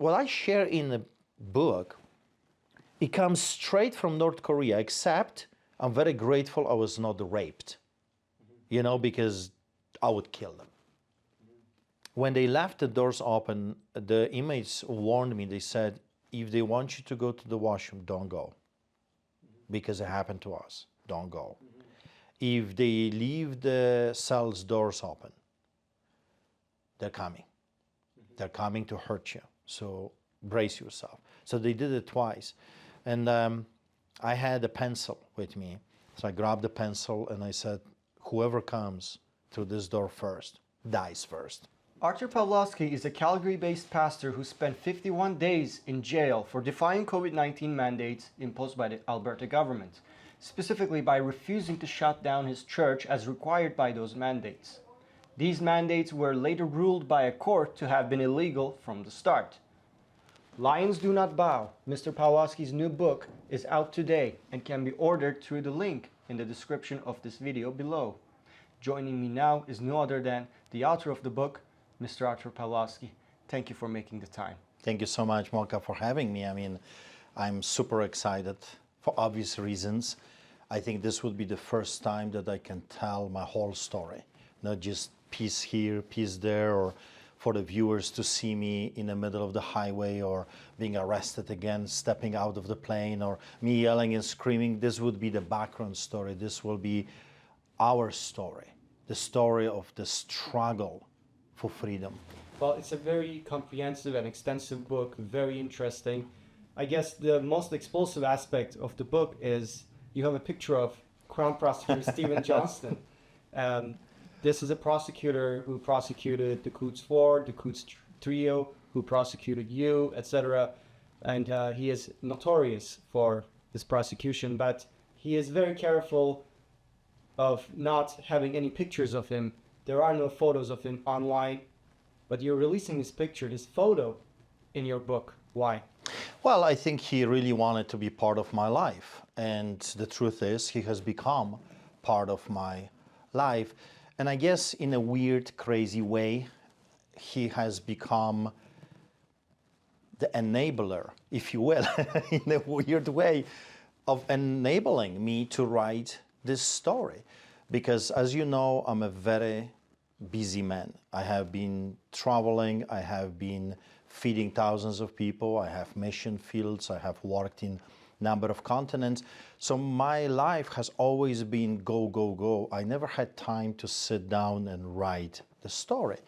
what I share in the book, it comes straight from North Korea, except I'm very grateful I was not raped, you know, because I would kill them. When they left the doors open, the inmates warned me. They said, if they want you to go to the washroom, don't go, because it happened to us. Don't go. If they leave the cell's doors open, they're coming. They're coming to hurt you. So brace yourself. So they did it twice. And I had a pencil with me. So I grabbed the pencil and I said, whoever comes through this door first, dies first. Artur Pawlowski is a Calgary-based pastor who spent 51 days in jail for defying COVID-19 mandates imposed by the Alberta government, specifically by refusing to shut down his church as required by those mandates. These mandates were later ruled by a court to have been illegal from the start. Lions Do Not Bow, Mr. Pawlowski's new book, is out today and can be ordered through the link in the description of this video below. Joining me now is no other than the author of the book, Mr. Artur Pawlowski. Thank you for making the time. Thank you so much, Mocha, for having me. I mean, I'm super excited for obvious reasons. I think this would be the first time that I can tell my whole story, not just piece here, piece there, or for the viewers to see me in the middle of the highway or being arrested again, stepping out of the plane, or me yelling and screaming. This would be the background story. This will be our story, the story of the struggle for freedom. Well, it's a very comprehensive and extensive book, very interesting. I guess the most explosive aspect of the book is you have a picture of Crown Prosecutor Stephen Johnston. This is a prosecutor who prosecuted the Coots 4, the Coots Trio, who prosecuted you, etc. And he is notorious for this prosecution, but he is very careful of not having any pictures of him. There are no photos of him online, but you're releasing this picture, this photo, in your book. Why? Well, I think he really wanted to be part of my life. And the truth is, he has become part of my life. And I guess in a weird, crazy way, he has become the enabler, if you will, in a weird way, of enabling me to write this story. Because as you know, I'm a very busy man. I have been traveling, I have been feeding thousands of people, I have mission fields, I have worked in a number of continents. So my life has always been go, go, go. I never had time to sit down and write the story.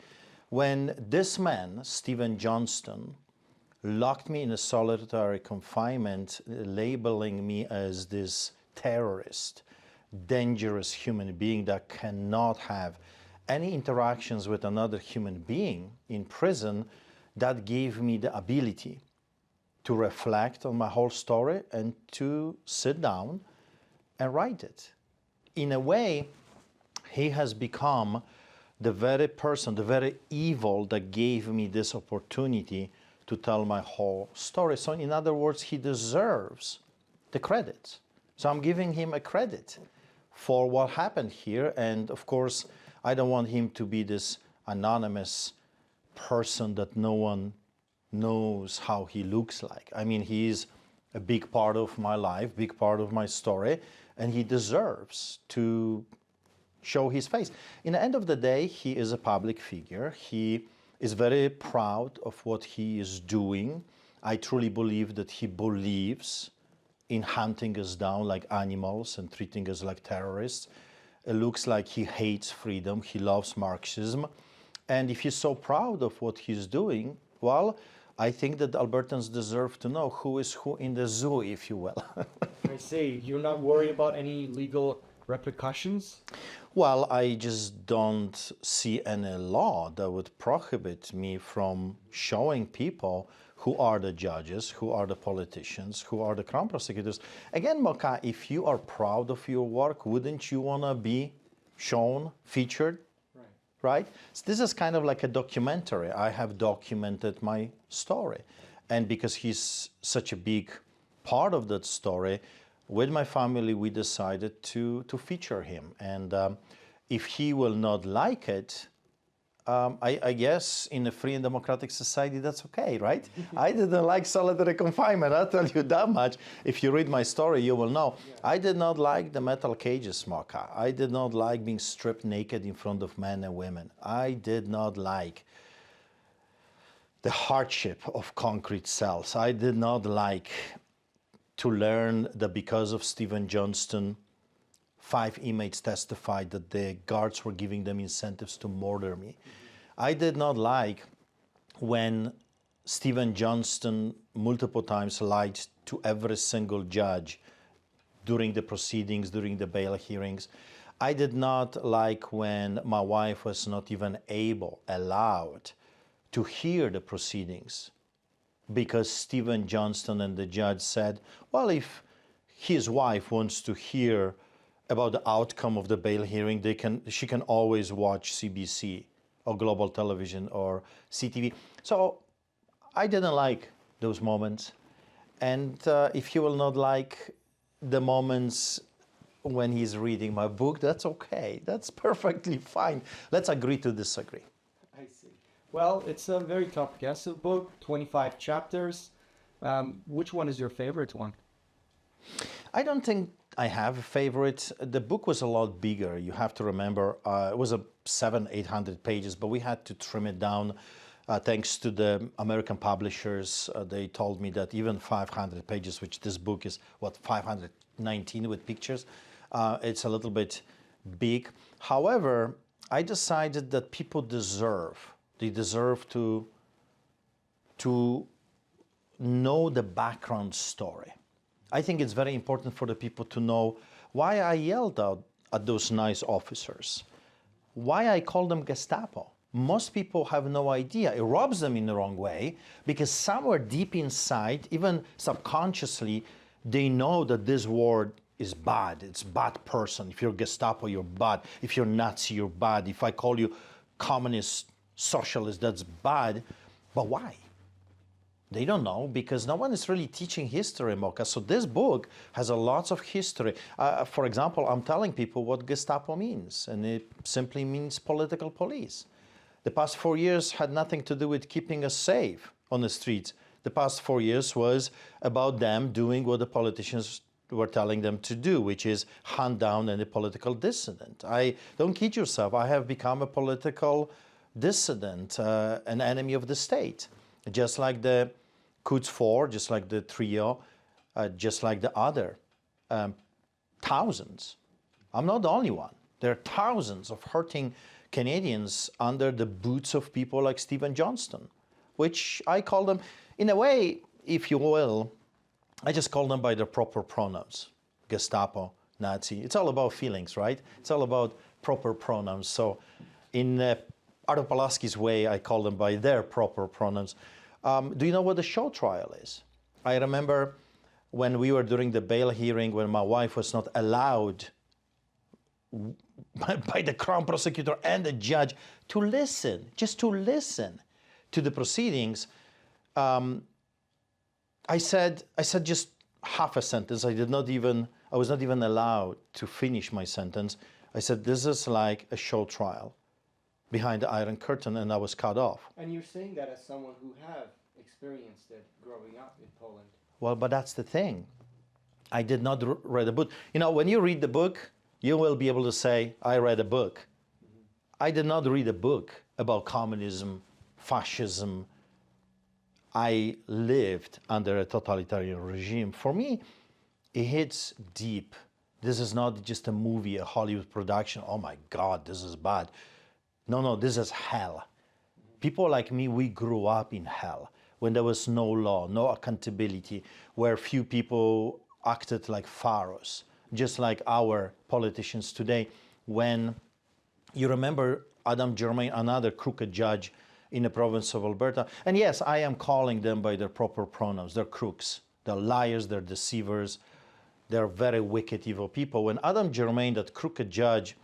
When this man, Stephen Johnston, locked me in a solitary confinement, labeling me as this terrorist, dangerous human being that cannot have any interactions with another human being in prison, that gave me the ability to reflect on my whole story and to sit down and write it. In a way, he has become the very person, the very evil that gave me this opportunity to tell my whole story. So in other words, he deserves the credit. So I'm giving him a credit for what happened here. And of course, I don't want him to be this anonymous person that no one knows how he looks like. I mean, he is a big part of my life, big part of my story, and he deserves to show his face. In the end of the day, he is a public figure. He is very proud of what he is doing. I truly believe that he believes in hunting us down like animals and treating us like terrorists. It looks like he hates freedom, he loves Marxism. And if he's so proud of what he's doing, well, I think that Albertans deserve to know who is who in the zoo, if you will. I see. You're not worried about any legal repercussions? Well, I just don't see any law that would prohibit me from showing people who are the judges, who are the politicians, who are the crown prosecutors. Again, Mocha, if you are proud of your work, wouldn't you want to be shown, featured? Right? So this is kind of like a documentary. I have documented my story. And because he's such a big part of that story, with my family, we decided to feature him. And if he will not like it, I guess in a free and democratic society, that's okay, right? I didn't like solitary confinement, I'll tell you that much. If you read my story, you will know. Yeah. I did not like the metal cages, Mocha. I did not like being stripped naked in front of men and women. I did not like the hardship of concrete cells. I did not like to learn that because of Stephen Johnston, 5 inmates testified that the guards were giving them incentives to murder me. I did not like when Stephen Johnston multiple times lied to every single judge during the proceedings, during the bail hearings. I did not like when my wife was not even allowed to hear the proceedings because Stephen Johnston and the judge said, well, if his wife wants to hear about the outcome of the bail hearing, she can always watch CBC or Global Television or CTV. So I didn't like those moments. And if you will not like the moments when he's reading my book, that's okay. That's perfectly fine. Let's agree to disagree. I see. Well, it's a very comprehensive book, 25 chapters. Which one is your favorite one? I don't think I have a favorite. The book was a lot bigger. You have to remember, it was 700-800 pages, but we had to trim it down. Thanks to the American publishers, they told me that even 500 pages, which this book is, 519 with pictures, it's a little bit big. However, I decided that people deserve to know the background story. I think it's very important for the people to know why I yelled out at those nice officers, why I called them Gestapo. Most people have no idea. It rubs them in the wrong way because somewhere deep inside, even subconsciously, they know that this word is bad. It's bad person. If you're Gestapo, you're bad. If you're Nazi, you're bad. If I call you communist, socialist, that's bad. But why? They don't know because no one is really teaching history, Mocha. So this book has a lot of history. For example, I'm telling people what Gestapo means, and it simply means political police. The past 4 years had nothing to do with keeping us safe on the streets. The past 4 years was about them doing what the politicians were telling them to do, which is hunt down any political dissident. Don't kid yourself, I have become a political dissident, an enemy of the state. Just like the Quds 4, just like the trio, just like the other thousands. I'm not the only one. There are thousands of hurting Canadians under the boots of people like Stephen Johnston, which I call them, in a way, if you will, I just call them by their proper pronouns. Gestapo, Nazi. It's all about feelings, right? It's all about proper pronouns. So in Artur Pawlowski's way, I call them by their proper pronouns. Do you know what the show trial is? I remember when we were doing the bail hearing, when my wife was not allowed by the Crown Prosecutor and the judge to listen, just to listen to the proceedings. I said just half a sentence. I was not even allowed to finish my sentence. I said, this is like a show trial behind the Iron Curtain, and I was cut off. And you're saying that as someone who have experienced it growing up in Poland. Well, but that's the thing. I did not read a book. You know, when you read the book, you will be able to say, I read a book. Mm-hmm. I did not read a book about communism, fascism. I lived under a totalitarian regime. For me, it hits deep. This is not just a movie, a Hollywood production. Oh my God, this is bad. No, this is hell. People like me, we grew up in hell when there was no law, no accountability, where few people acted like pharaohs, just like our politicians today. When you remember Adam Germain, another crooked judge in the province of Alberta, and yes, I am calling them by their proper pronouns. They're crooks, they're liars, they're deceivers, they're very wicked, evil people. When Adam Germain, that crooked judge,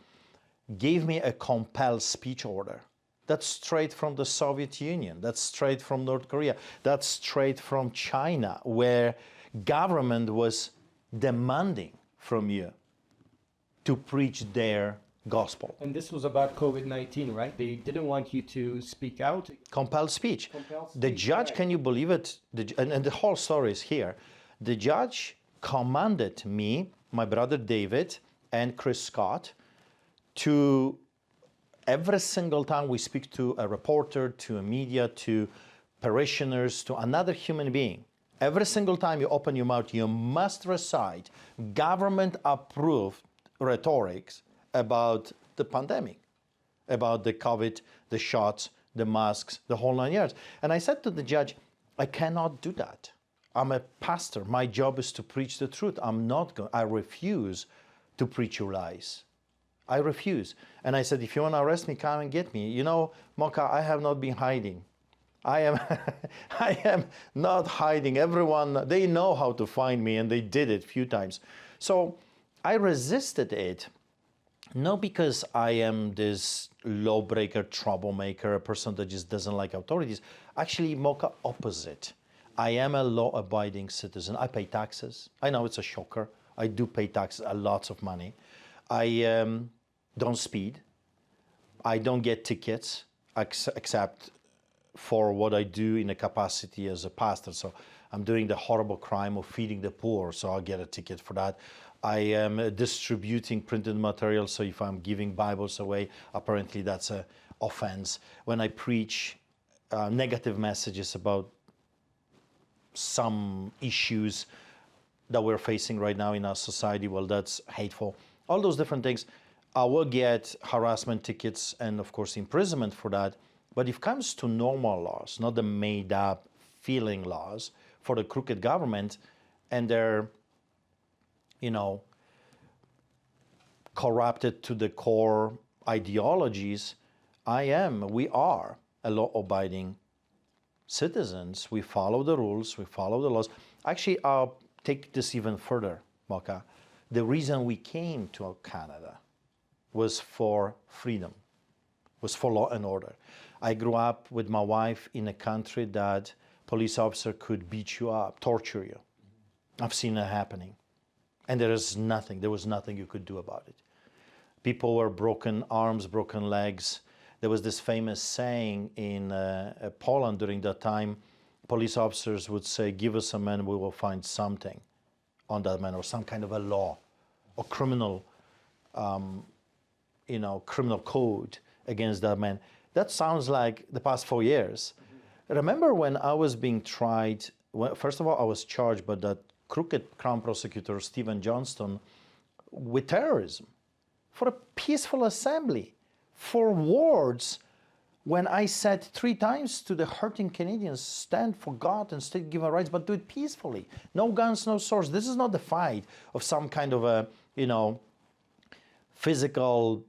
gave me a compelled speech order, that's straight from the Soviet Union, that's straight from North Korea, that's straight from China, where government was demanding from you to preach their gospel. And this was about COVID-19, right? They didn't want you to speak out. Compelled speech. Compelled The speech, judge, right. can you believe it? And the whole story is here. The judge commanded me, my brother David, and Chris Scott to, every single time we speak to a reporter, to a media, to parishioners, to another human being, every single time you open your mouth, you must recite government-approved rhetorics about the pandemic, about the COVID, the shots, the masks, the whole 9 yards. And I said to the judge, I cannot do that. I'm a pastor. My job is to preach the truth. I refuse to preach your lies. I refuse. And I said, if you want to arrest me, come and get me. You know, Mocha, I have not been hiding. I am not hiding. Everyone, they know how to find me, and they did it a few times. So I resisted it, not because I am this lawbreaker, troublemaker, a person that just doesn't like authorities. Actually, Mocha, opposite. I am a law-abiding citizen. I pay taxes. I know it's a shocker. I do pay taxes, lots of money. I don't speed. I don't get tickets, except for what I do in a capacity as a pastor. So I'm doing the horrible crime of feeding the poor, so I'll get a ticket for that. I am distributing printed material, so if I'm giving Bibles away, apparently that's an offense. When I preach negative messages about some issues that we're facing right now in our society, well, that's hateful. All those different things. I will get harassment tickets and, of course, imprisonment for that. But if it comes to normal laws, not the made-up feeling laws for the crooked government and their, corrupted to the core ideologies, we are a law-abiding citizens. We follow the rules, we follow the laws. Actually, I'll take this even further, Mocha. The reason we came to Canada was for freedom, was for law and order. I grew up with my wife in a country that police officer could beat you up, torture you. I've seen it happening. And there was nothing you could do about it. People were broken arms, broken legs. There was this famous saying in Poland during that time, police officers would say, give us a man, we will find something on that man, or some kind of a law or criminal, criminal code against that man. That sounds like the past 4 years. Remember when I was being tried, first of all, I was charged by that crooked Crown Prosecutor, Johnston, with terrorism for a peaceful assembly, for words when I said 3 times to the hurting Canadians, stand for God and state given rights, but do it peacefully. No guns, no swords. This is not the fight of some kind of a, physical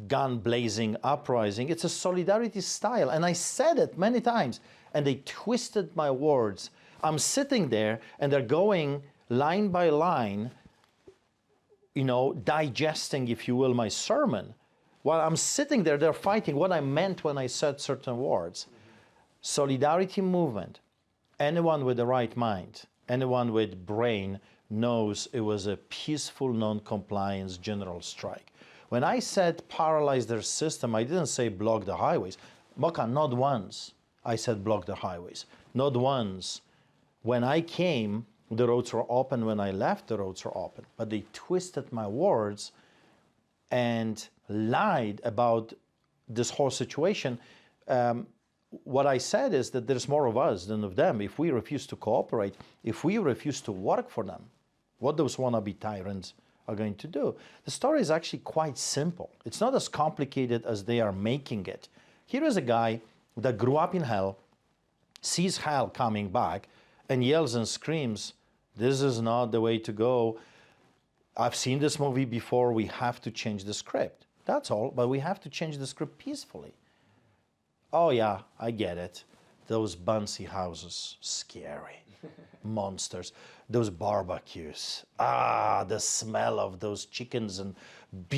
gun-blazing uprising. It's a solidarity style. And I said it many times, and they twisted my words. I'm sitting there, and they're going line by line, digesting, if you will, my sermon. While I'm sitting there, they're fighting what I meant when I said certain words. Solidarity movement. Anyone with the right mind, anyone with brain knows it was a peaceful non-compliance general strike. When I said paralyze their system, I didn't say block the highways. Mocha, not once I said block the highways. Not once. When I came, the roads were open. When I left, the roads were open. But they twisted my words and lied about this whole situation. What I said is that there's more of us than of them. If we refuse to cooperate, if we refuse to work for them, what those wannabe tyrants are going to do. The story is actually quite simple. It's not as complicated as they are making it. Here is a guy that grew up in hell, sees hell coming back, and yells and screams, this is not the way to go. I've seen this movie before. We have to change the script. That's all, but we have to change the script peacefully. Oh yeah, I get it. Those bouncy houses, scary. Monsters. Those barbecues. The smell of those chickens and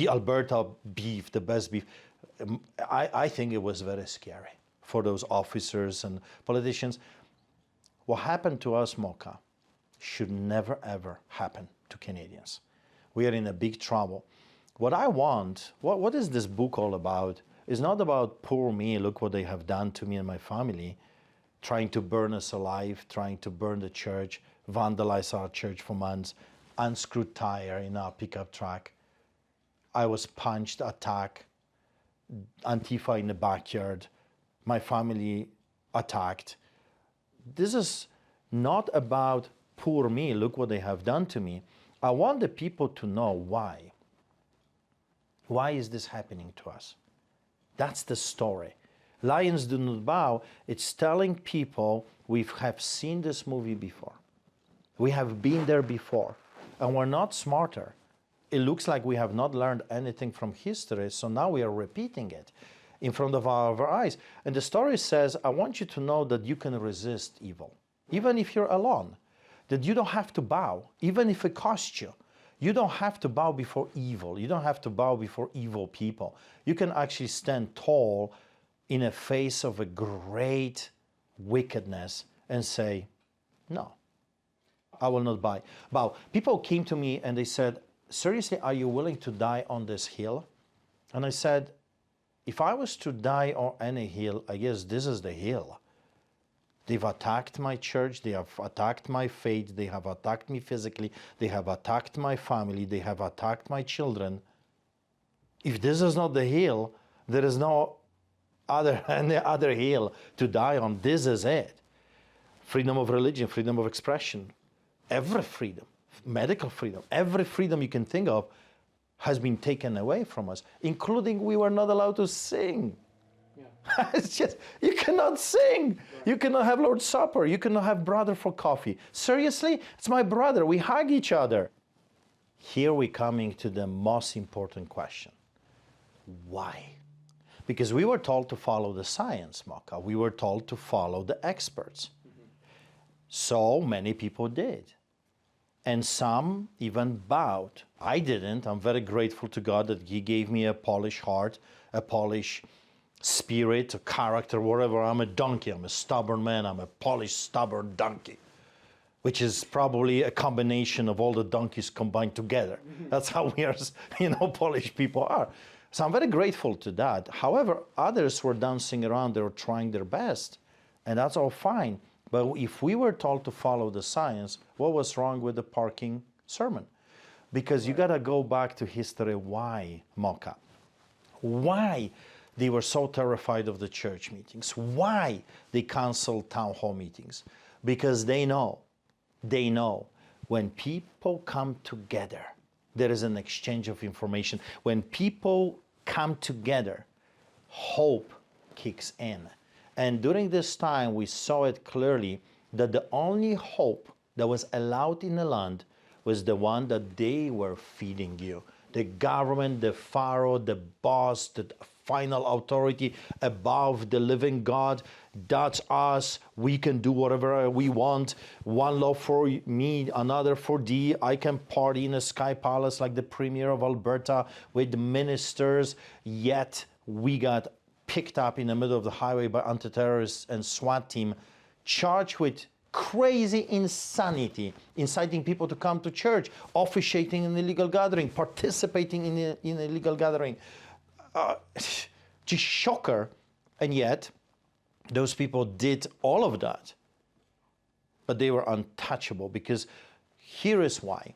Alberta beef, the best beef. I think it was very scary for those officers and politicians. What happened to us, Mocha, should never ever happen to Canadians. We are in a big trouble. what I want, what is this book all about? It's not about poor me, look what they have done to me and my family, trying to burn us alive, trying to burn the church, vandalize our church for months, unscrewed tire in our pickup truck. I was punched, attacked, Antifa in the backyard, my family attacked. This is not about poor me, look what they have done to me. I want the people to know why. Why is this happening to us? That's the story. Lions Do Not Bow, it's telling people we have seen this movie before. We have been there before, and we're not smarter. It looks like we have not learned anything from history, so now we are repeating it in front of our eyes. And the story says, I want you to know that you can resist evil, even if you're alone, that you don't have to bow, even if it costs you. You don't have to bow before evil. You don't have to bow before evil people. You can actually stand tall in the face of a great wickedness and say, no, I will not bow. People came to me and they said, seriously, are you willing to die on this hill? And I said, if I was to die on any hill, I guess this is the hill. They've attacked my church, they have attacked my faith, they have attacked me physically, they have attacked my family, they have attacked my children. If this is not the hill, there is no any other hill to die on. This is it. Freedom of religion, freedom of expression, every freedom, medical freedom, every freedom you can think of has been taken away from us, including we were not allowed to sing. Yeah. It's just, you cannot sing. You cannot have Lord's Supper. You cannot have brother for coffee. Seriously? It's my brother. We hug each other. Here we're coming to the most important question. Why? Because we were told to follow the science, Maka. We were told to follow the experts. Mm-hmm. So many people did. And some even bowed. I didn't. I'm very grateful to God that He gave me a Polish heart, a Polish spirit, a character, whatever. I'm a donkey. I'm a stubborn man. I'm a Polish stubborn donkey, which is probably a combination of all the donkeys combined together. That's how we are, Polish people are. So I'm very grateful to that. However, others were dancing around. They were trying their best, and that's all fine. But if we were told to follow the science, what was wrong with the parking sermon? Because you got to go back to history. Why, Mocha? Why they were so terrified of the church meetings? Why they canceled town hall meetings? Because they know when people come together, there is an exchange of information. When people come together, hope kicks in. And during this time, we saw it clearly that the only hope that was allowed in the land was the one that they were feeding you. The government, the pharaoh, the boss, the final authority above the living God, that's us. We can do whatever we want. One law for me, another for thee. I can party in a sky palace like the premier of Alberta with the ministers, yet we got picked up in the middle of the highway by anti-terrorists and SWAT team, charged with crazy insanity, inciting people to come to church, officiating in illegal gathering, participating in illegal gathering. Just shocker. And yet, those people did all of that. But they were untouchable, because here is why.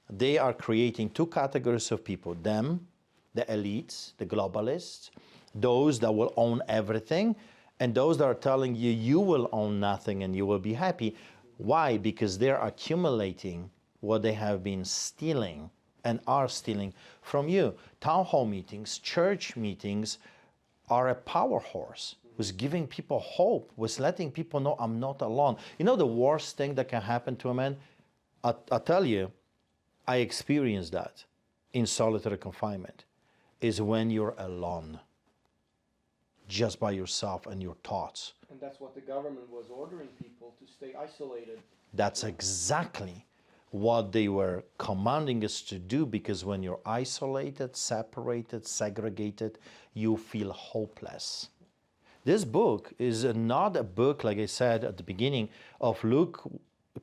They are creating two categories of people. Them, the elites, the globalists, those that will own everything, and those that are telling you, you will own nothing and you will be happy. Why? Because they're accumulating what they have been stealing and are stealing from you. Town hall meetings, church meetings are a power horse, was giving people hope, was letting people know I'm not alone. You know the worst thing that can happen to a man? I tell you, I experienced that in solitary confinement, is when you're alone, just by yourself and your thoughts. And that's what the government was ordering people to stay isolated. That's exactly what they were commanding us to do, because when you're isolated, separated, segregated, you feel hopeless. This book is not a book, like I said at the beginning, of look,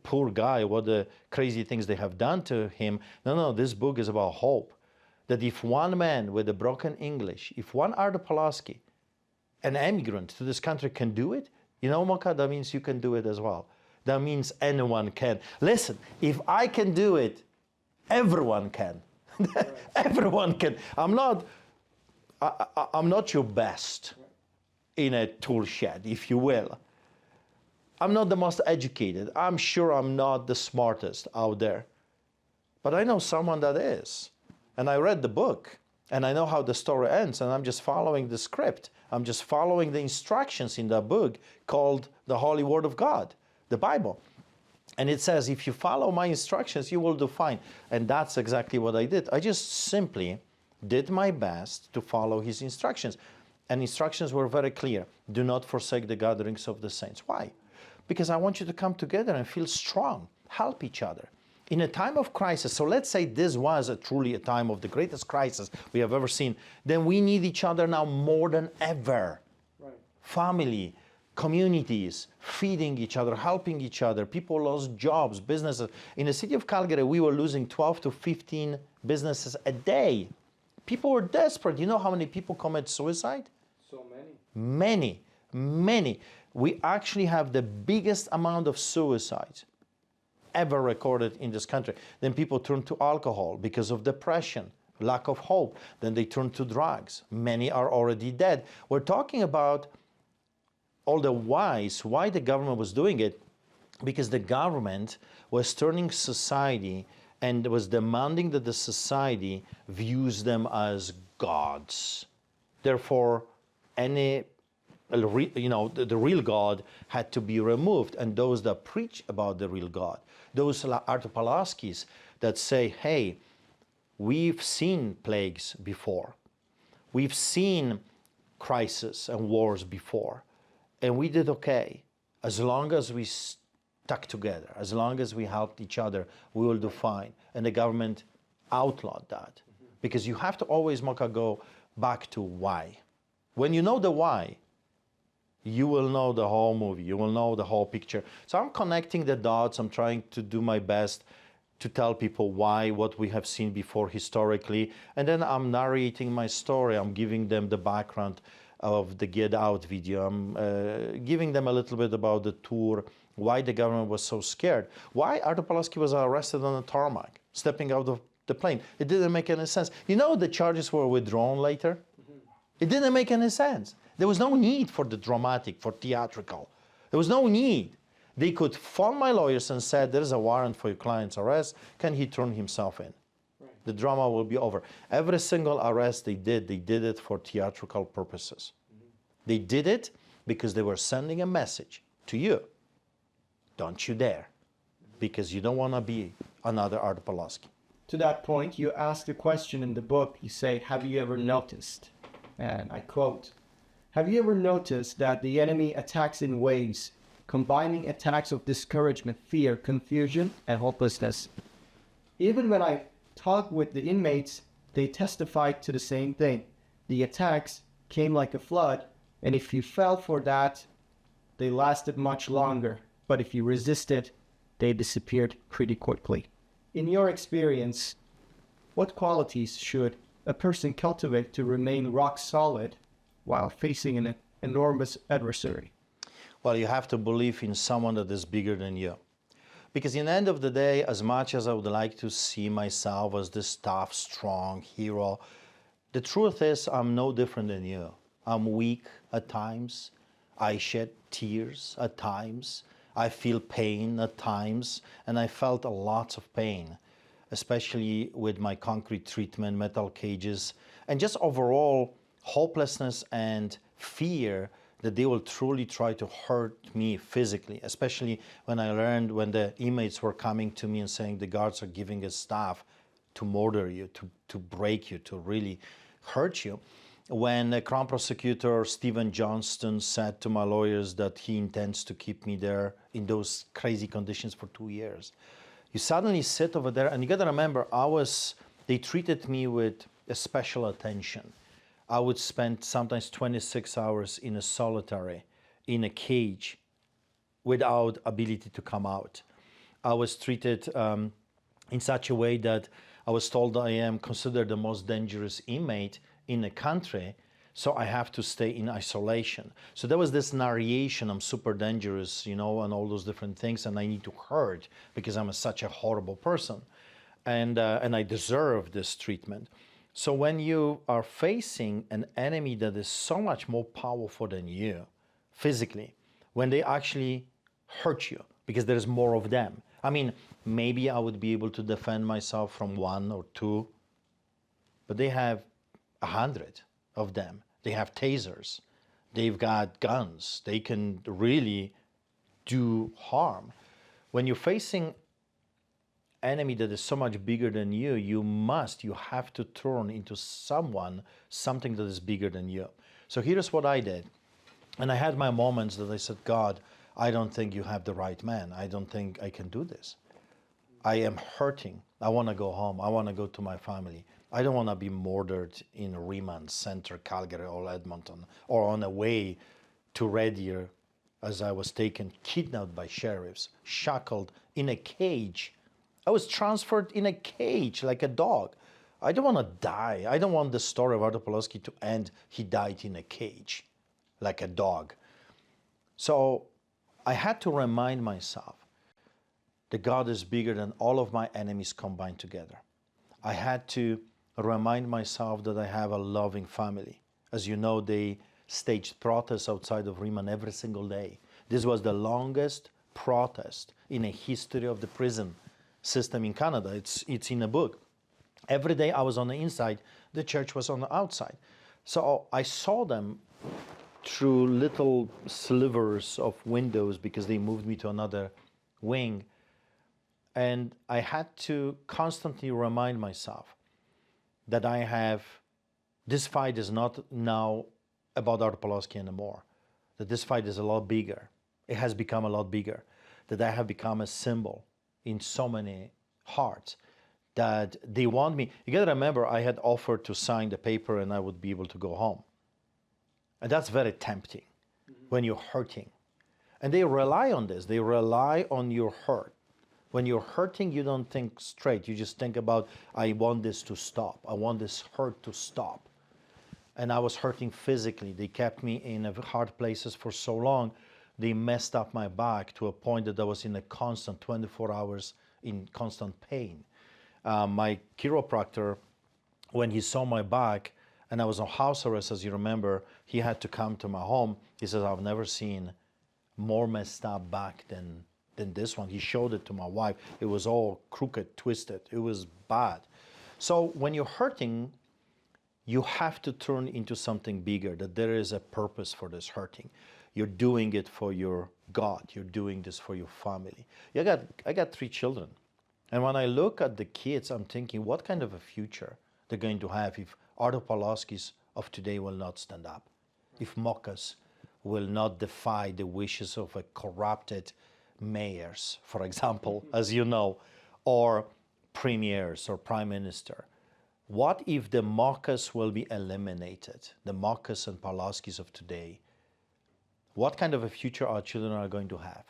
poor guy, what the crazy things they have done to him. No, this book is about hope. that if one man with a broken English, if one Artur Pawlowski, an immigrant to this country, can do it, you know, Mocha, that means you can do it as well. That means anyone can. Listen, if I can do it, everyone can. Everyone can. I'm not your best in a tool shed, if you will. I'm not the most educated. I'm sure I'm not the smartest out there. But I know someone that is. And I read the book, and I know how the story ends, and I'm just following the script. I'm just following the instructions in that book called the Holy Word of God, the Bible. And it says, if you follow my instructions, you will do fine. And that's exactly what I did. I just simply did my best to follow his instructions. And instructions were very clear. Do not forsake the gatherings of the saints. Why? Because I want you to come together and feel strong, help each other. In a time of crisis, so let's say this was truly a time of the greatest crisis we have ever seen, then we need each other now more than ever. Right. Family, communities, feeding each other, helping each other. People lost jobs, businesses. In the city of Calgary, we were losing 12 to 15 businesses a day. People were desperate. You know how many people commit suicide? So many. Many, many. We actually have the biggest amount of suicides ever recorded in this country. Then people turn to alcohol because of depression, lack of hope. Then they turn to drugs. Many are already dead. We're talking about all the whys, why the government was doing it, because the government was turning society and was demanding that the society views them as gods. Therefore, the real God had to be removed. And those that preach about the real God, those Artur Pawlowskis that say, hey, we've seen plagues before. We've seen crises and wars before. And we did okay. As long as we stuck together, as long as we helped each other, we will do fine. And the government outlawed that. Because you have to always, Mocha, go back to why. When you know the why, you will know the whole movie. You will know the whole picture. So I'm connecting the dots. I'm trying to do my best to tell people why, what we have seen before historically. And then I'm narrating my story. I'm giving them the background of the Get Out video. I'm giving them a little bit about the tour, why the government was so scared, why Artur Pawlowski was arrested on the tarmac, stepping out of the plane. It didn't make any sense. You know, the charges were withdrawn later. It didn't make any sense. There was no need for the dramatic, for theatrical. There was no need. They could phone my lawyers and said, there's a warrant for your client's arrest. Can he turn himself in? Right. The drama will be over. Every single arrest they did it for theatrical purposes. They did it because they were sending a message to you. Don't you dare. Because you don't want to be another Artur Pawlowski. To that point, you ask the question in the book, you say, have you ever noticed? And I quote, have you ever noticed that the enemy attacks in waves, combining attacks of discouragement, fear, confusion, and hopelessness? Even when I talk with the inmates, they testify to the same thing. The attacks came like a flood, and if you fell for that, they lasted much longer. But if you resisted, they disappeared pretty quickly. In your experience, what qualities should a person cultivate to remain rock solid while facing an enormous adversary? Well, you have to believe in someone that is bigger than you. Because in the end of the day, as much as I would like to see myself as this tough, strong hero, the truth is I'm no different than you. I'm weak at times. I shed tears at times. I feel pain at times. And I felt a lot of pain, especially with my concrete treatment, metal cages, and just overall hopelessness and fear that they will truly try to hurt me physically, especially when I learned when the inmates were coming to me and saying the guards are giving us staff to murder you, to break you, to really hurt you. When the Crown Prosecutor Johnston said to my lawyers that he intends to keep me there in those crazy conditions for 2 years. You suddenly sit over there, and you gotta remember, they treated me with a special attention. I would spend sometimes 26 hours in a solitary, in a cage, without ability to come out. I was treated in such a way that I was told I am considered the most dangerous inmate in the country, so I have to stay in isolation. So there was this narration, I'm super dangerous, and all those different things, and I need to hurt because I'm such a horrible person, and I deserve this treatment. So when you are facing an enemy that is so much more powerful than you, physically, when they actually hurt you, because there's more of them. I mean, maybe I would be able to defend myself from one or two, but they have 100 of them. They have tasers. They've got guns. They can really do harm. When you're facing enemy that is so much bigger than you, you have to turn into something that is bigger than you. So here's what I did. And I had my moments that I said, God, I don't think you have the right man. I don't think I can do this. I am hurting. I want to go home. I want to go to my family. I don't want to be murdered in Remand Center, Calgary, or Edmonton, or on the way to Red Deer as I was taken, kidnapped by sheriffs, shackled in a cage. I was transferred in a cage like a dog. I don't want to die. I don't want the story of Artur Pawlowski to end. He died in a cage like a dog. So I had to remind myself that God is bigger than all of my enemies combined together. I had to remind myself that I have a loving family. As you know, they staged protests outside of Remand every single day. This was the longest protest in a history of the prison system in Canada. It's in a book. Every day I was on the inside, the church was on the outside. So I saw them through little slivers of windows because they moved me to another wing. And I had to constantly remind myself that this fight is not now about Artur Pawlowski anymore, that this fight is a lot bigger. It has become a lot bigger, that I have become a symbol in so many hearts, that they want me. You gotta remember, I had offered to sign the paper and I would be able to go home. And that's very tempting when you're hurting. And they rely on this. They rely on your hurt. When you're hurting, you don't think straight. You just think about, I want this to stop. I want this hurt to stop. And I was hurting physically. They kept me in hard places for so long. They messed up my back to a point that I was in a constant 24 hours in constant pain. My chiropractor, when he saw my back, and I was on house arrest, as you remember, he had to come to my home. He says, I've never seen more messed up back than this one. He showed it to my wife. It was all crooked, twisted. It was bad. So when you're hurting, you have to turn into something bigger, that there is a purpose for this hurting. You're doing it for your God. You're doing this for your family. I got 3 children. And when I look at the kids, I'm thinking, what kind of a future they're going to have if Artur Pawlowskis of today will not stand up, if Mokas will not defy the wishes of a corrupted mayors, for example, as you know, or premiers or prime minister. What if the Mokas will be eliminated, the Mokas and Pawlowskis of today? What kind of a future our children are going to have?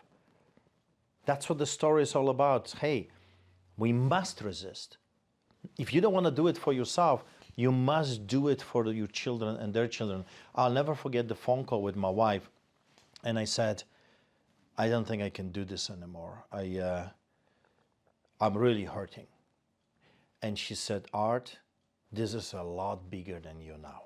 That's what the story is all about. Hey, we must resist. If you don't want to do it for yourself, you must do it for your children and their children. I'll never forget the phone call with my wife. And I said, I don't think I can do this anymore. I'm really hurting. And she said, Art, this is a lot bigger than you now.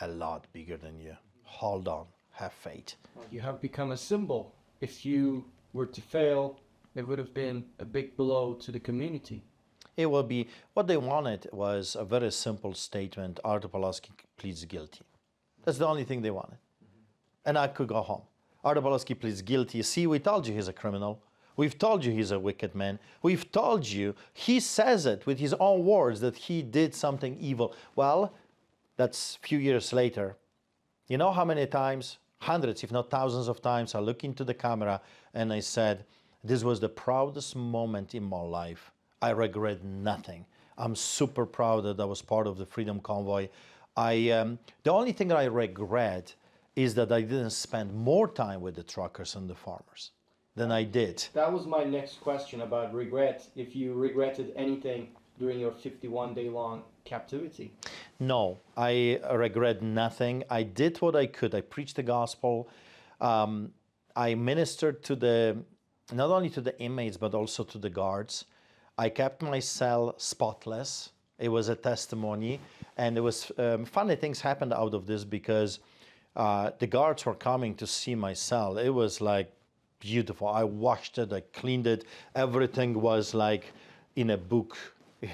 A lot bigger than you. Hold on, have faith. You have become a symbol. If you were to fail, it would have been a big blow to the community. It will be, what they wanted was a very simple statement, Artur Pawlowski pleads guilty. That's the only thing they wanted. And I could go home. Artur Pawlowski pleads guilty. See, we told you he's a criminal. We've told you he's a wicked man. We've told you, he says it with his own words that he did something evil. Well, that's a few years later. You know how many times, hundreds if not thousands of times, I look into the camera and I said, this was the proudest moment in my life. I regret nothing. I'm super proud that I was part of the Freedom Convoy. The only thing that I regret is that I didn't spend more time with the truckers and the farmers than I did. That was my next question about regret. If you regretted anything during your 51-day long captivity? No, I regret nothing. I did what I could. I preached the gospel. I ministered to not only to the inmates, but also to the guards. I kept my cell spotless. It was a testimony. And it was funny things happened out of this because the guards were coming to see my cell. It was like beautiful. I washed it, I cleaned it. Everything was like in a book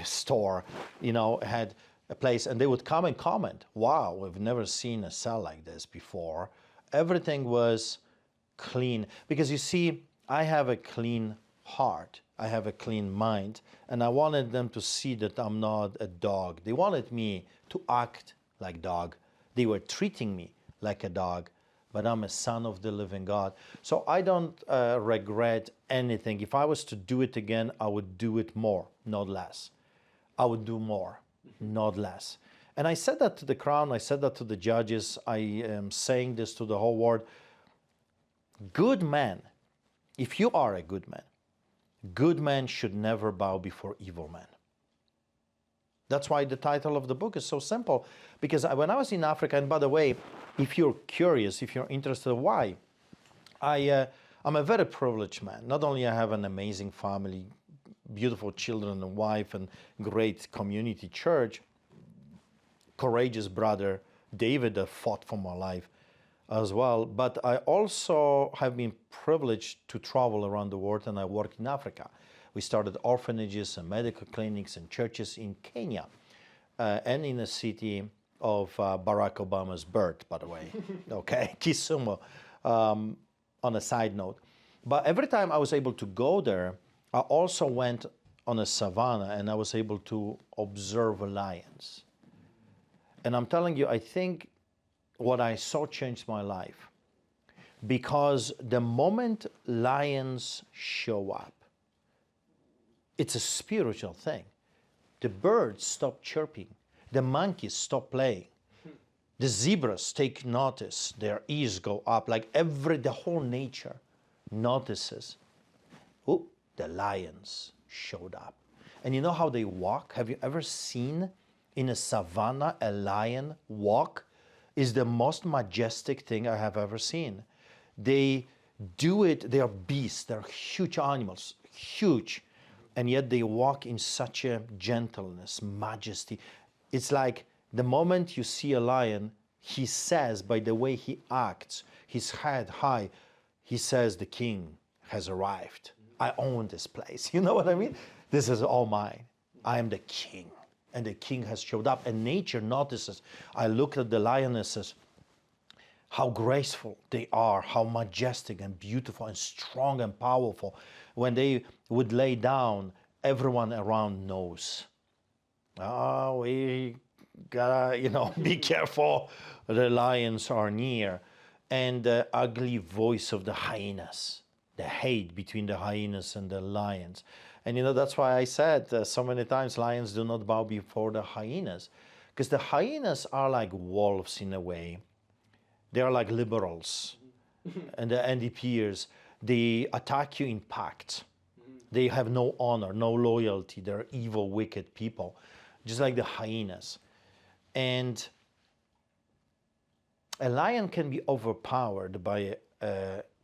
store, had a place. And they would come and comment, wow, we've never seen a cell like this before. Everything was clean. Because you see, I have a clean heart. I have a clean mind. And I wanted them to see that I'm not a dog. They wanted me to act like dog. They were treating me like a dog, but I'm a son of the living God. So I don't regret anything. If I was to do it again, I would do it more, not less. I would do more, not less. And I said that to the crown, I said that to the judges, I am saying this to the whole world. Good man, if you are a good man should never bow before evil men. That's why the title of the book is so simple. Because when I was in Africa, and by the way, if you're curious, if you're interested why, I'm a very privileged man. Not only I have an amazing family, beautiful children and wife, and great community church, courageous brother David that fought for my life as well, but I also have been privileged to travel around the world, and I worked in Africa. We started orphanages and medical clinics and churches in Kenya and in the city of Barack Obama's birth, by the way, okay, Kisumu, on a side note. But every time I was able to go there, I also went on a savanna and I was able to observe lions. And I'm telling you, I think what I saw changed my life, because the moment lions show up, it's a spiritual thing. The birds stop chirping. The monkeys stop playing. The zebras take notice. Their ears go up. Like the whole nature notices. Oh, the lions showed up. And you know how they walk? Have you ever seen in a savanna a lion walk? Is the most majestic thing I have ever seen. They do it, they are beasts, they're huge animals, huge. And yet they walk in such a gentleness, majesty. It's like the moment you see a lion, he says, by the way he acts, his head high, he says, the king has arrived. I own this place. You know what I mean? This is all mine. I am the king. And the king has showed up, and nature notices. I look at the lionesses, how graceful they are, how majestic and beautiful and strong and powerful. When they would lay down, everyone around knows. Oh, we gotta, be careful. The lions are near. And the ugly voice of the hyenas, the hate between the hyenas and the lions. And that's why I said so many times, lions do not bow before the hyenas. Because the hyenas are like wolves in a way. They are like liberals and the NDPers. They attack you in pact. They have no honor, no loyalty. They're evil, wicked people, just like the hyenas. And a lion can be overpowered by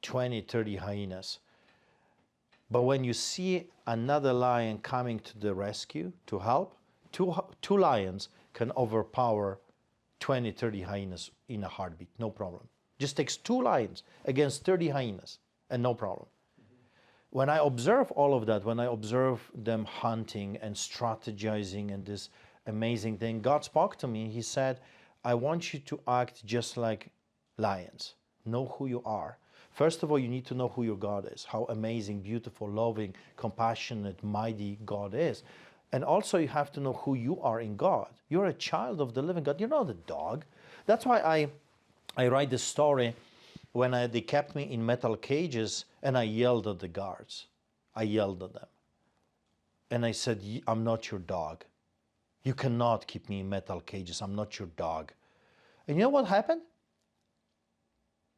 20, 30 hyenas. But when you see another lion coming to the rescue to help, two lions can overpower 20, 30 hyenas in a heartbeat, no problem. Just takes 2 lions against 30 hyenas, and no problem. When I observe all of that, when I observe them hunting and strategizing and this amazing thing, God spoke to me. He said, I want you to act just like lions. Know who you are. First of all, you need to know who your God is, how amazing, beautiful, loving, compassionate, mighty God is. And also you have to know who you are in God. You're a child of the living God. You're not a dog. That's why I write this story when they kept me in metal cages and I yelled at the guards. I yelled at them. And I said, I'm not your dog. You cannot keep me in metal cages. I'm not your dog. And you know what happened?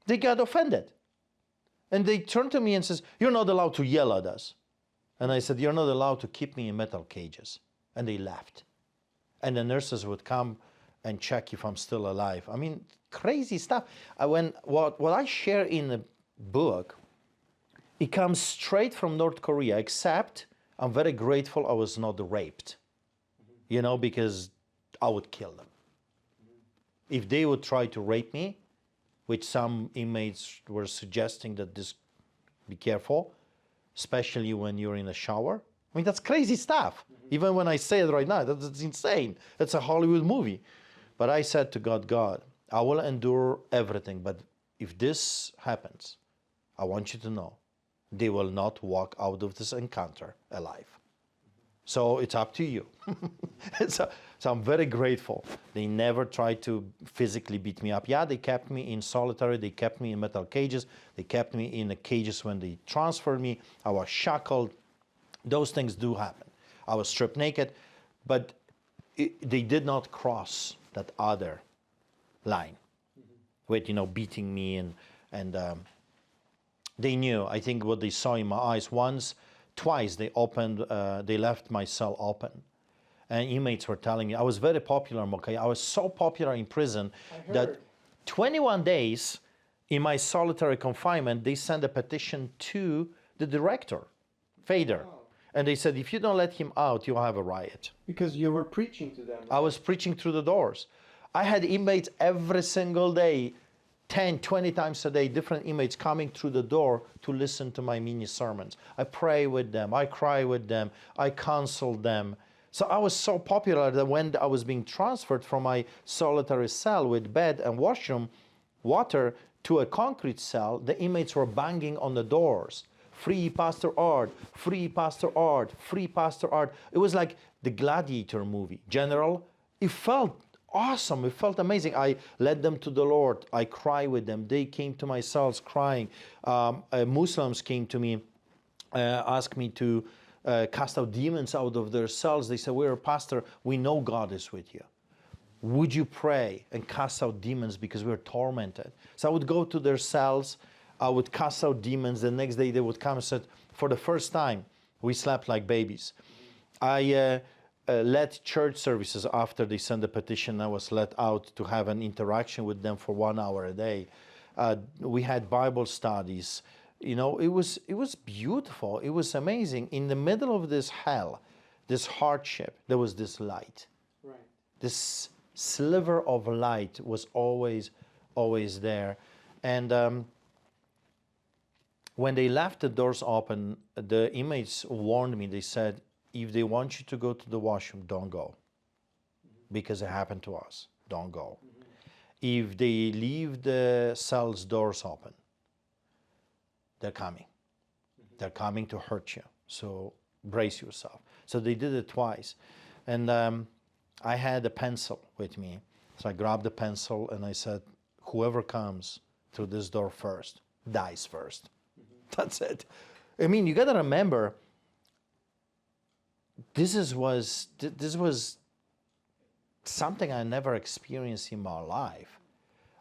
They got offended. And they turned to me and says, you're not allowed to yell at us. And I said, you're not allowed to keep me in metal cages. And they left. And the nurses would come and check if I'm still alive. I mean, crazy stuff. What I share in the book, it comes straight from North Korea, except I'm very grateful I was not raped, because I would kill them. If they would try to rape me, which some inmates were suggesting that this, be careful, especially when you're in a shower. I mean, that's crazy stuff. Even when I say it right now, that's insane. It's a Hollywood movie. But I said to God, I will endure everything, but if this happens, I want you to know, they will not walk out of this encounter alive. So it's up to you. So I'm very grateful. They never tried to physically beat me up. Yeah, they kept me in solitary. They kept me in metal cages. They kept me in the cages when they transferred me. I was shackled. Those things do happen. I was stripped naked, but they did not cross that other line with, beating me and they knew. I think what they saw in my eyes twice they left my cell open. And inmates were telling me, I was very popular, Mokai. I was so popular in prison that 21 days in my solitary confinement, they sent a petition to the director, Fader. Oh. And they said, if you don't let him out, you'll have a riot. Because you were preaching to them. Right? I was preaching through the doors. I had inmates every single day, 10, 20 times a day, different inmates coming through the door to listen to my mini sermons. I pray with them, I cry with them, I counsel them. So I was so popular that when I was being transferred from my solitary cell with bed and washroom, water, to a concrete cell, the inmates were banging on the doors. Free Pastor Art, free Pastor Art, free Pastor Art. It was like the Gladiator movie. General, it felt awesome. It felt amazing. I led them to the Lord. I cried with them. They came to my cells crying. Muslims came to me, asked me to cast out demons out of their cells. They said, we're a pastor. We know God is with you. Would you pray and cast out demons because we're tormented? So I would go to their cells. I would cast out demons. The next day they would come and said, for the first time, we slept like babies. I led church services after they sent the petition. I was let out to have an interaction with them for 1 hour a day. We had Bible studies. It was beautiful. It was amazing. In the middle of this hell, this hardship, there was this light. Right. This sliver of light was always there. And when they left the doors open, the inmates warned me. They said, if they want you to go to the washroom, don't go. Because it happened to us. Don't go. If they leave the cell's doors open, they're coming. They're coming to hurt you. So brace yourself. So they did it twice. And I had a pencil with me. So I grabbed the pencil and I said, whoever comes through this door first, dies first. That's it. I mean, you got to remember, this was something I never experienced in my life.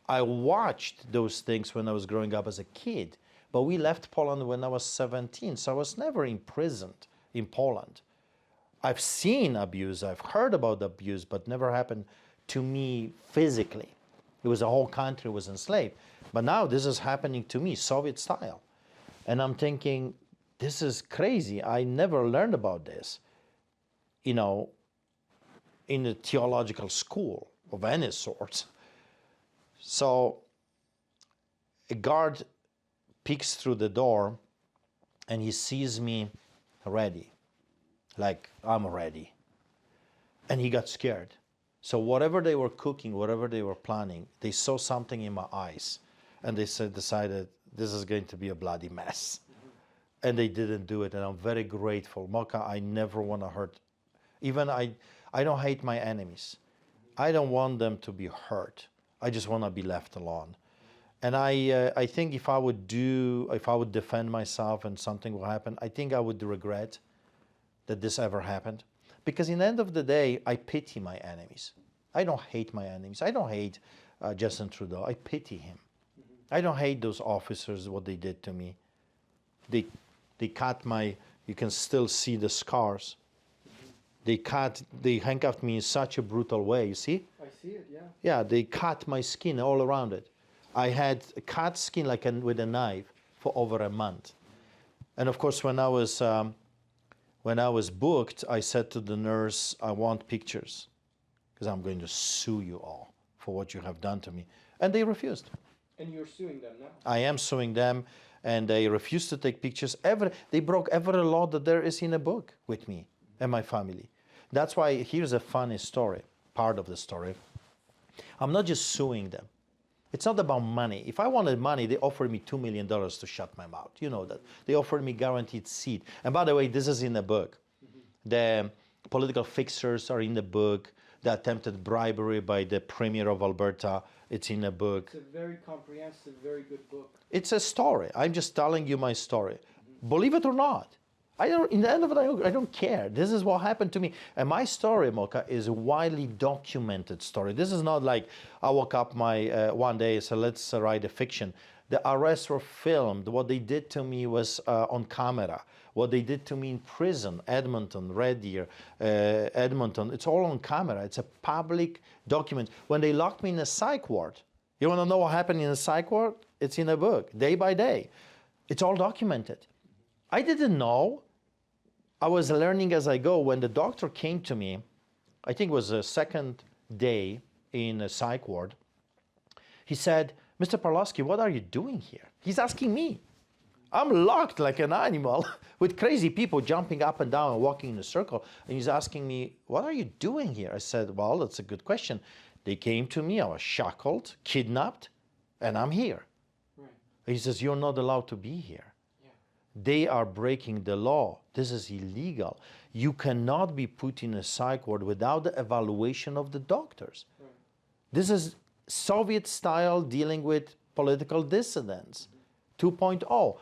I watched those things when I was growing up as a kid, but we left Poland when I was 17, so I was never imprisoned in Poland. I've seen abuse, I've heard about abuse, but never happened to me physically. It was a whole country was enslaved. But now this is happening to me, Soviet style. And I'm thinking, this is crazy. I never learned about this, in a theological school of any sort. So a guard peeks through the door and he sees me ready, like I'm ready. And he got scared. So whatever they were cooking, whatever they were planning, they saw something in my eyes and they decided this is going to be a bloody mess. And they didn't do it, and I'm very grateful. Mocha, I never want to hurt. Even I don't hate my enemies. I don't want them to be hurt. I just want to be left alone. And I think if I would defend myself and something will happen, I think I would regret that this ever happened. Because in the end of the day, I pity my enemies. I don't hate my enemies. I don't hate Justin Trudeau. I pity him. I don't hate those officers, what they did to me. They cut you can still see the scars. They handcuffed me in such a brutal way, you see? I see it, yeah. Yeah, they cut my skin all around it. I had cut skin like with a knife for over a month. And of course, when I was booked, I said to the nurse, I want pictures because I'm going to sue you all for what you have done to me. And they refused. And you're suing them now? I am suing them, and they refused to take pictures. They broke every law that there is in a book with me and my family. That's why here's a funny story, part of the story. I'm not just suing them. It's not about money. If I wanted money, they offered me $2 million to shut my mouth. You know that. They offered me guaranteed seat. And by the way, this is in the book. The political fixers are in the book. The attempted bribery by the Premier of Alberta, it's in the book. It's a very comprehensive, very good book. It's a story. I'm just telling you my story. Believe it or not. In the end of it, I don't care. This is what happened to me. And my story, Mocha, is a widely documented story. This is not like I woke up one day and said, let's write a fiction. The arrests were filmed. What they did to me was on camera. What they did to me in prison, Edmonton, Red Deer, Edmonton, it's all on camera. It's a public document. When they locked me in a psych ward, you want to know what happened in a psych ward? It's in a book, day by day. It's all documented. I didn't know. I was learning as I go. When the doctor came to me, I think it was the second day in a psych ward, he said, Mr. Pawlowski, what are you doing here? He's asking me. I'm locked like an animal with crazy people jumping up and down and walking in a circle. And he's asking me, what are you doing here? I said, well, that's a good question. They came to me, I was shackled, kidnapped, and I'm here. Right. He says, you're not allowed to be here. They are breaking the law. This is illegal. You cannot be put in a psych ward without the evaluation of the doctors. Right. This is Soviet style dealing with political dissidents. 2.0.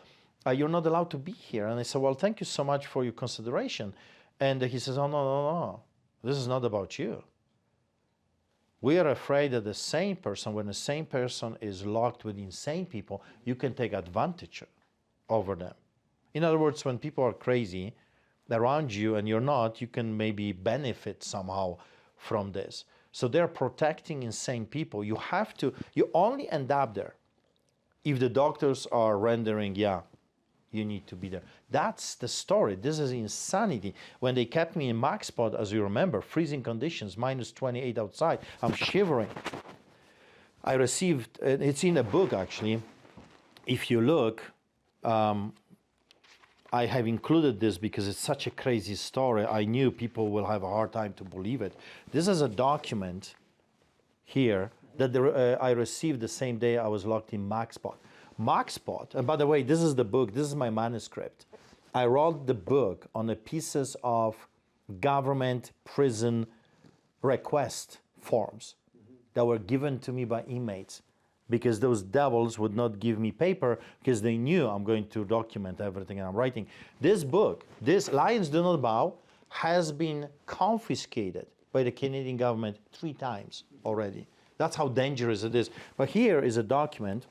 You're not allowed to be here. And I said, well, thank you so much for your consideration. And he says, oh, no. This is not about you. We are afraid that the same person, when the same person is locked with insane people, you can take advantage over them. In other words, when people are crazy around you and you're not, you can maybe benefit somehow from this. So they're protecting insane people. You only end up there if the doctors are rendering, you need to be there. That's the story. This is insanity. When they kept me in MaxPod, as you remember, freezing conditions, minus 28 outside, I'm shivering. I received, it's in a book actually, if you look, I have included this because it's such a crazy story. I knew people will have a hard time to believe it. This is a document here that I received the same day I was locked in MaxPod. MaxPod, and by the way, this is the book, this is my manuscript. I wrote the book on the pieces of government prison request forms that were given to me by inmates, because those devils would not give me paper because they knew I'm going to document everything I'm writing. This book, this Lions Do Not Bow, has been confiscated by the Canadian government 3 times already. That's how dangerous it is. But here is a document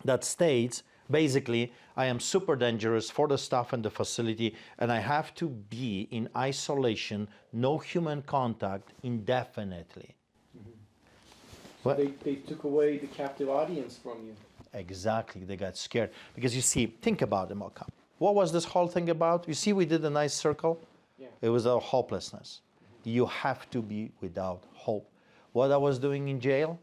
that states, basically, I am super dangerous for the staff and the facility, and I have to be in isolation, no human contact, indefinitely. So they took away the captive audience from you. Exactly, they got scared. Because you see, think about it, Mocha. What was this whole thing about? You see, we did a nice circle. Yeah. It was our hopelessness. You have to be without hope. What I was doing in jail?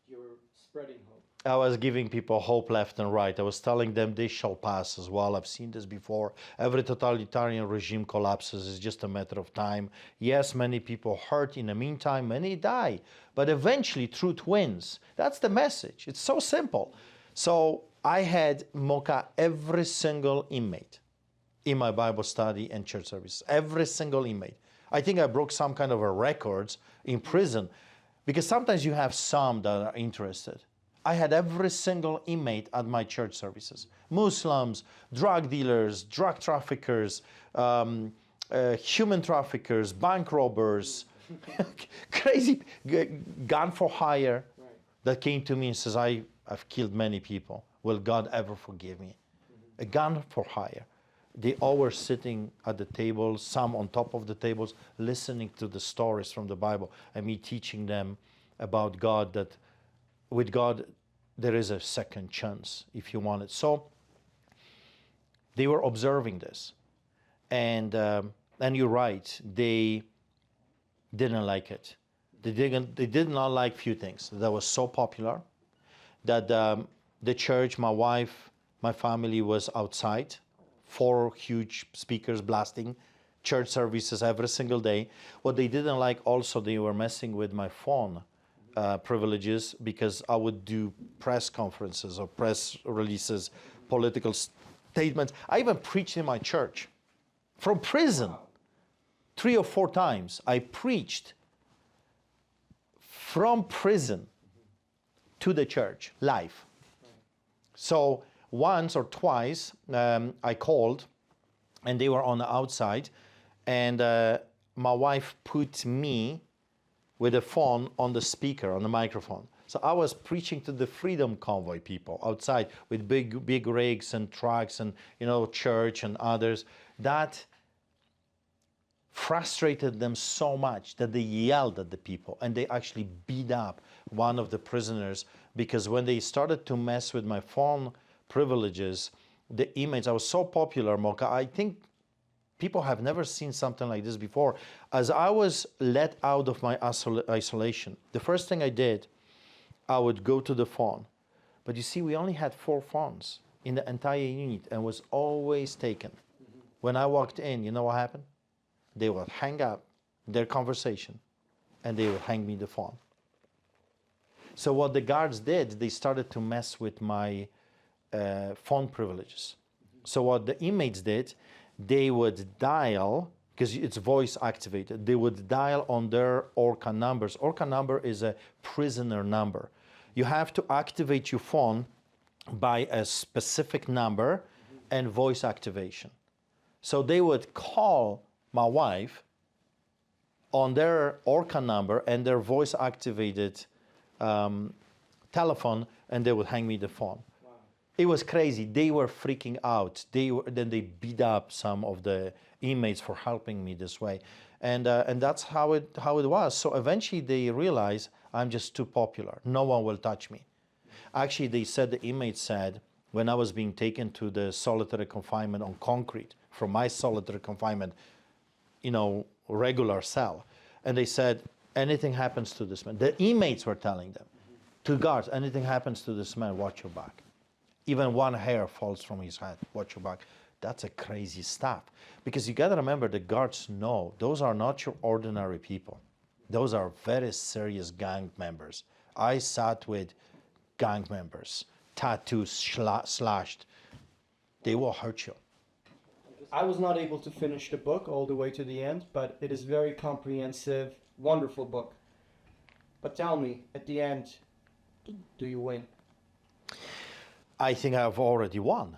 You're spreading hope. I was giving people hope left and right. I was telling them they shall pass as well. I've seen this before. Every totalitarian regime collapses. It's just a matter of time. Yes, many people hurt. In the meantime, many die. But eventually, truth wins. That's the message. It's so simple. So I had, Mocha, every single inmate in my Bible study and church service. Every single inmate. I think I broke some kind of a records in prison, because sometimes you have some that are interested. I had every single inmate at my church services. Muslims, drug dealers, drug traffickers, human traffickers, bank robbers, crazy gun for hire, that came to me and says, I've killed many people. Will God ever forgive me? A gun for hire. They all were sitting at the tables, some on top of the tables, listening to the stories from the Bible, and me teaching them about God, that with God there is a second chance if you want it. So they were observing this. And you're right, they didn't like it. They did not like few things. That was so popular that the church, my wife, my family was outside, 4 huge speakers blasting church services every single day. What they didn't like also, they were messing with my phone privileges, because I would do press conferences or press releases, political statements. I even preached in my church from prison. 3 or 4 times I preached from prison to the church live. So once or twice I called, and they were on the outside, and my wife put me with a phone on the speaker, on the microphone. So I was preaching to the Freedom Convoy people outside with big rigs and trucks and, church and others. That frustrated them so much that they yelled at the people, and they actually beat up one of the prisoners, because when they started to mess with my phone privileges, the inmates, I was so popular, Mocha, I think people have never seen something like this before. As I was let out of my isolation, the first thing I did, I would go to the phone. But you see, we only had 4 phones in the entire unit, and was always taken. When I walked in, you know what happened? They would hang up their conversation, and they would hang me the phone. So what the guards did, they started to mess with my phone privileges. So what the inmates did, they would dial, because it's voice activated, they would dial on their ORCA numbers. ORCA number is a prisoner number. You have to activate your phone by a specific number and voice activation. So they would call my wife on their ORCA number and their voice activated telephone, and they would hang me the phone. Wow. It was crazy. They were freaking out. Then they beat up some of the inmates for helping me this way, and that's how it was. So eventually they realized I'm just too popular. No one will touch me. Actually, the inmates said, when I was being taken to the solitary confinement on concrete from my solitary confinement, regular cell, and they said, anything happens to this man. The inmates were telling them, to guards, anything happens to this man, watch your back. Even one hair falls from his head, watch your back. That's a crazy stuff. Because you got to remember, the guards know those are not your ordinary people. Those are very serious gang members. I sat with gang members, tattoos slashed. They will hurt you. I was not able to finish the book all the way to the end, but it is very comprehensive, wonderful book. But tell me, at the end, do you win? I think I've already won.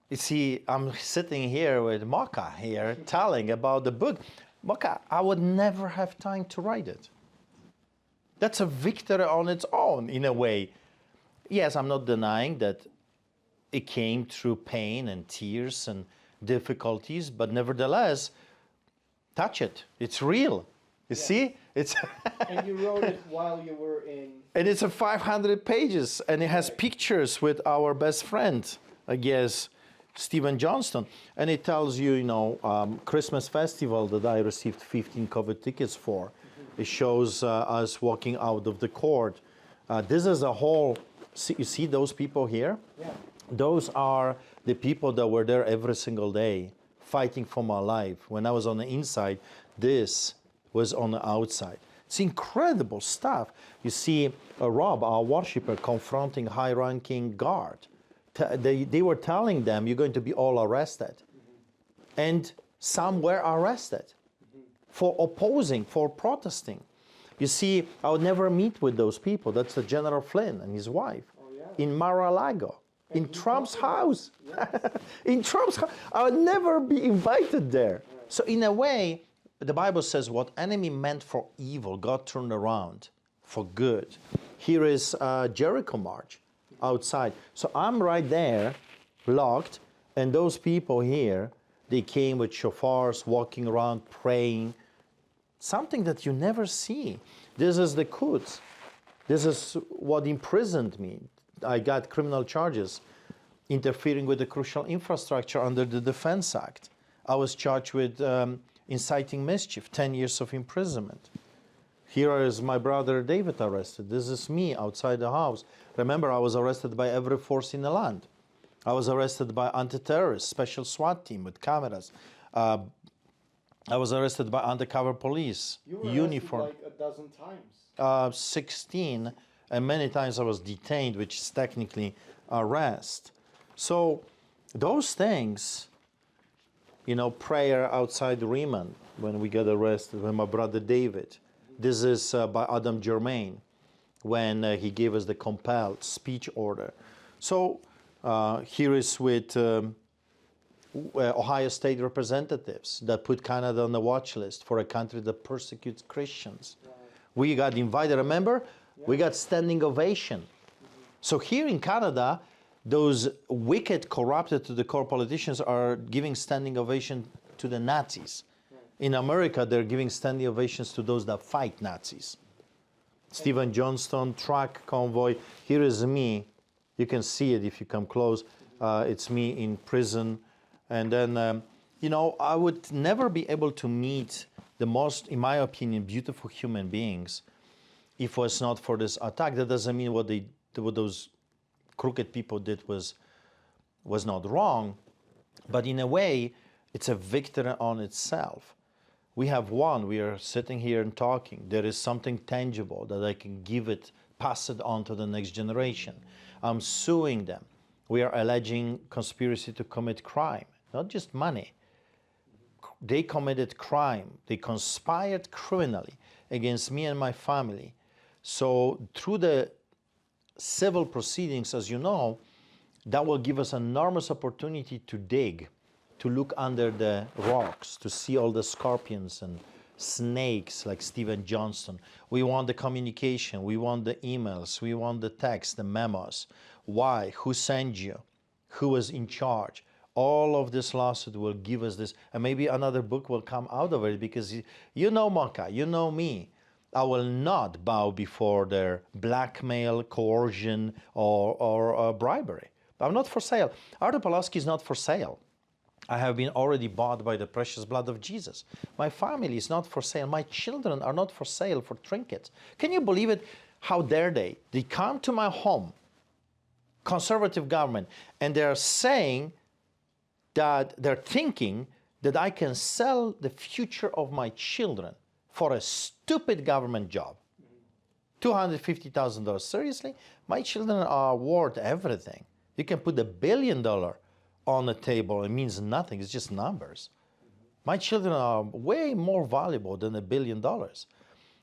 You see, I'm sitting here with Mocha here telling about the book. Mocha, I would never have time to write it. That's a victory on its own, in a way. Yes, I'm not denying that it came through pain and tears and difficulties, but nevertheless, touch it. It's real. You see? It's and you wrote it while you were in... And it's a 500 pages, and it has pictures with our best friend, I guess, Stephen Johnston. And it tells you, Christmas festival that I received 15 COVID tickets for. It shows us walking out of the court. This is a whole... you see those people here? Yeah. Those are the people that were there every single day, fighting for my life. When I was on the inside, this was on the outside. It's incredible stuff. You see Rob, our worshiper, confronting high-ranking guard. They were telling them, you're going to be all arrested. And some were arrested for opposing, for protesting. You see, I would never meet with those people. That's the General Flynn and his wife in Mar-a-Lago, in Trump's house. Yes. In Trump's house. I would never be invited there. So in a way, the Bible says what enemy meant for evil, God turned around for good. Here is Jericho March outside. So I'm right there, locked, And those people here, they came with shofars, walking around, praying, something that you never see. This is the Quds. This is what imprisoned me. I got criminal charges, interfering with the crucial infrastructure under the Defense Act. I was charged with inciting mischief, 10 years of imprisonment. Here is my brother David arrested. This is me outside the house. Remember, I was arrested by every force in the land. I was arrested by anti-terrorists, special SWAT team with cameras. I was arrested by undercover police, You were uniform. arrested like a dozen times. 16, and many times I was detained, which is technically arrest. So those things, you know, prayer outside Riemann when we got arrested, when my brother David. This is by Adam Germain when he gave us the compelled speech order. So here is with Ohio State representatives that put Canada on the watch list for a country that persecutes Christians. Right. We got invited, remember? Yeah. We got standing ovation. So here in Canada, those wicked, corrupted to the core politicians are giving standing ovation to the Nazis. In America, they're giving standing ovations to those that fight Nazis. Stephen Johnston, truck convoy. Here is me. You can see it if you come close. It's me in prison. And then, you know, I would never be able to meet the most, in my opinion, beautiful human beings if it was not for this attack. That doesn't mean what those crooked people did was not wrong. But in a way, it's a victory on itself. We have won. We are sitting here and talking. There is something tangible that I can give it, pass it on to the next generation. I'm suing them. We are alleging conspiracy to commit crime, not just money. They committed crime. They conspired criminally against me and my family. So through the civil proceedings, as you know, that will give us an enormous opportunity to dig, to look under the rocks, to see all the scorpions and snakes like Stephen Johnston. We want the communication, we want the emails, we want the text, the memos. Why? Who sent you? Who was in charge? All of this lawsuit will give us this, and maybe another book will come out of it, because you know Maka, you know me. I will not bow before their blackmail, coercion, or bribery. I'm not for sale. Artur Pawlowski is not for sale. I have been already bought by the precious blood of Jesus. My family is not for sale. My children are not for sale for trinkets. Can you believe it? How dare they? They come to my home, conservative government, and they're saying that they're thinking that I can sell the future of my children for a stupid government job. $250,000. Seriously? My children are worth everything. You can put $1 billion on the table. It means nothing. It's just numbers. My children are way more valuable than $1 billion.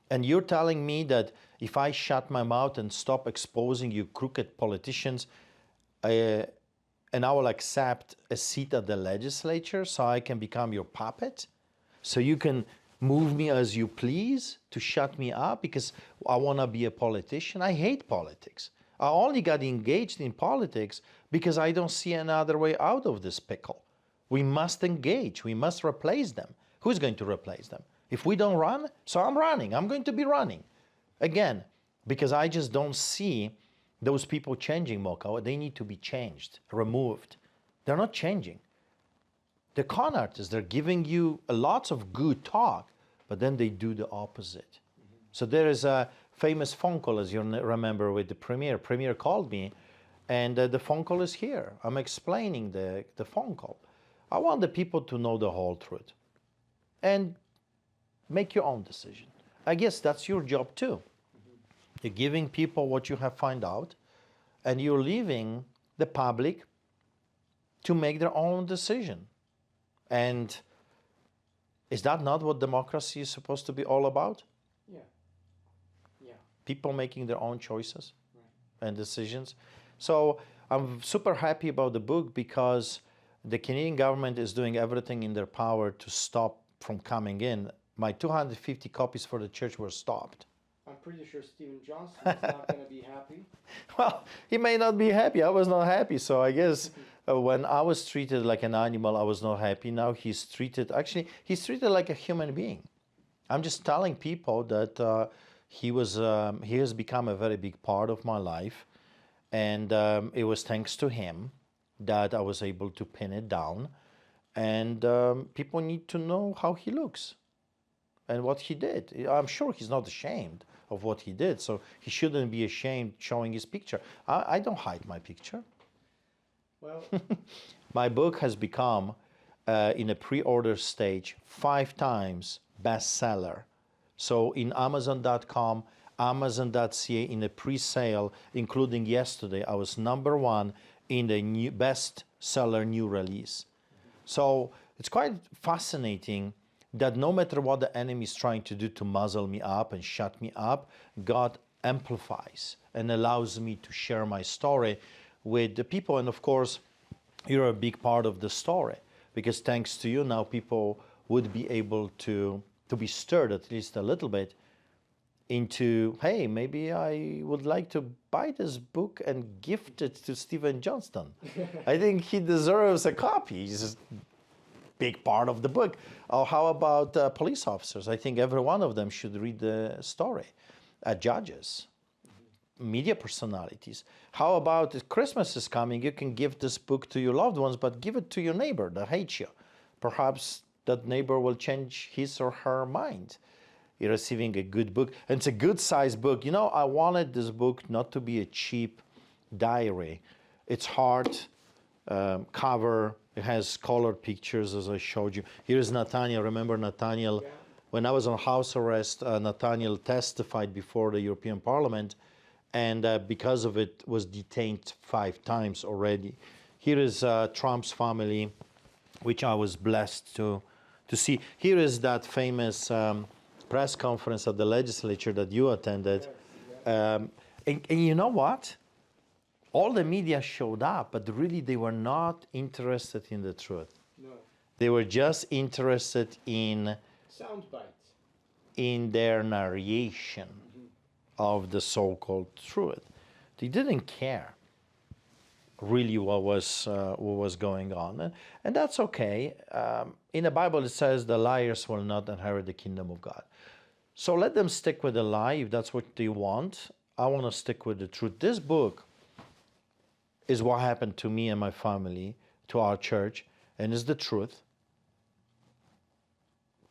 And you're telling me that if I shut my mouth and stop exposing you crooked politicians, and I will accept a seat at the legislature so I can become your puppet? So you can move me as you please to shut me up because I want to be a politician? I hate politics. I only got engaged in politics because I don't see another way out of this pickle. We must engage. We must replace them. Who's going to replace them? If we don't run, so I'm running. I'm going to be running. Again, because I just don't see those people changing, Mocha. They need to be changed, removed. They're not changing. The con artists, they're giving you lots of good talk, but then they do the opposite. So there is a famous phone call, as you remember, with the premier. Premier called me, and the phone call is here. I'm explaining the phone call. I want the people to know the whole truth and make your own decision. I guess that's your job too. You're giving people what you have found out, and you're leaving the public to make their own decision. And is that not what democracy is supposed to be all about? Yeah. Yeah. People making their own choices and decisions. So I'm super happy about the book because the Canadian government is doing everything in their power to stop from coming in. My 250 copies for the church were stopped. I'm pretty sure Stephen Johnston is not going to be happy. Well, he may not be happy. I was not happy, so I guess When I was treated like an animal, I was not happy. Now he's treated like a human being. I'm just telling people that he has become a very big part of my life, and it was thanks to him that I was able to pin it down. And people need to know how he looks and what he did. I'm sure he's not ashamed of what he did, so he shouldn't be ashamed showing his picture. I don't hide my picture. Well, My book has become, in a pre-order stage, 5 times bestseller. So in Amazon.com, Amazon.ca, in a pre-sale, including yesterday, I was #1 in the new bestseller new release. So it's quite fascinating that no matter what the enemy is trying to do to muzzle me up and shut me up, God amplifies and allows me to share my story with the people. And of course, you're a big part of the story, because thanks to you now people would be able to be stirred at least a little bit into, hey, maybe I would like to buy this book and gift it to Stephen Johnston. I think he deserves a copy. He's a big part of the book. Or how about police officers? I think every one of them should read the story. Judges, media personalities. How about if Christmas is coming, you can give this book to your loved ones, but give it to your neighbor that hates you. Perhaps that neighbor will change his or her mind. You're receiving a good book, and it's a good sized book. You know, I wanted this book not to be a cheap diary. It's hard cover. It has colored pictures, as I showed you. Here's Nathaniel. Remember Nathaniel? Yeah. When I was on house arrest, Nathaniel testified before the European Parliament, and because of it was detained 5 times already. Here is Trump's family, which I was blessed to see. Here is that famous press conference at the legislature that you attended. And you know what? All the media showed up, but really they were not interested in the truth. No. They were just interested in sound bites, in their narration of the so-called truth. They didn't care really what was going on, and that's okay. In the Bible it says the liars will not inherit the kingdom of God. So let them stick with the lie if that's what they want. I want to stick with the truth. This book is what happened to me and my family, to our church, and is the truth.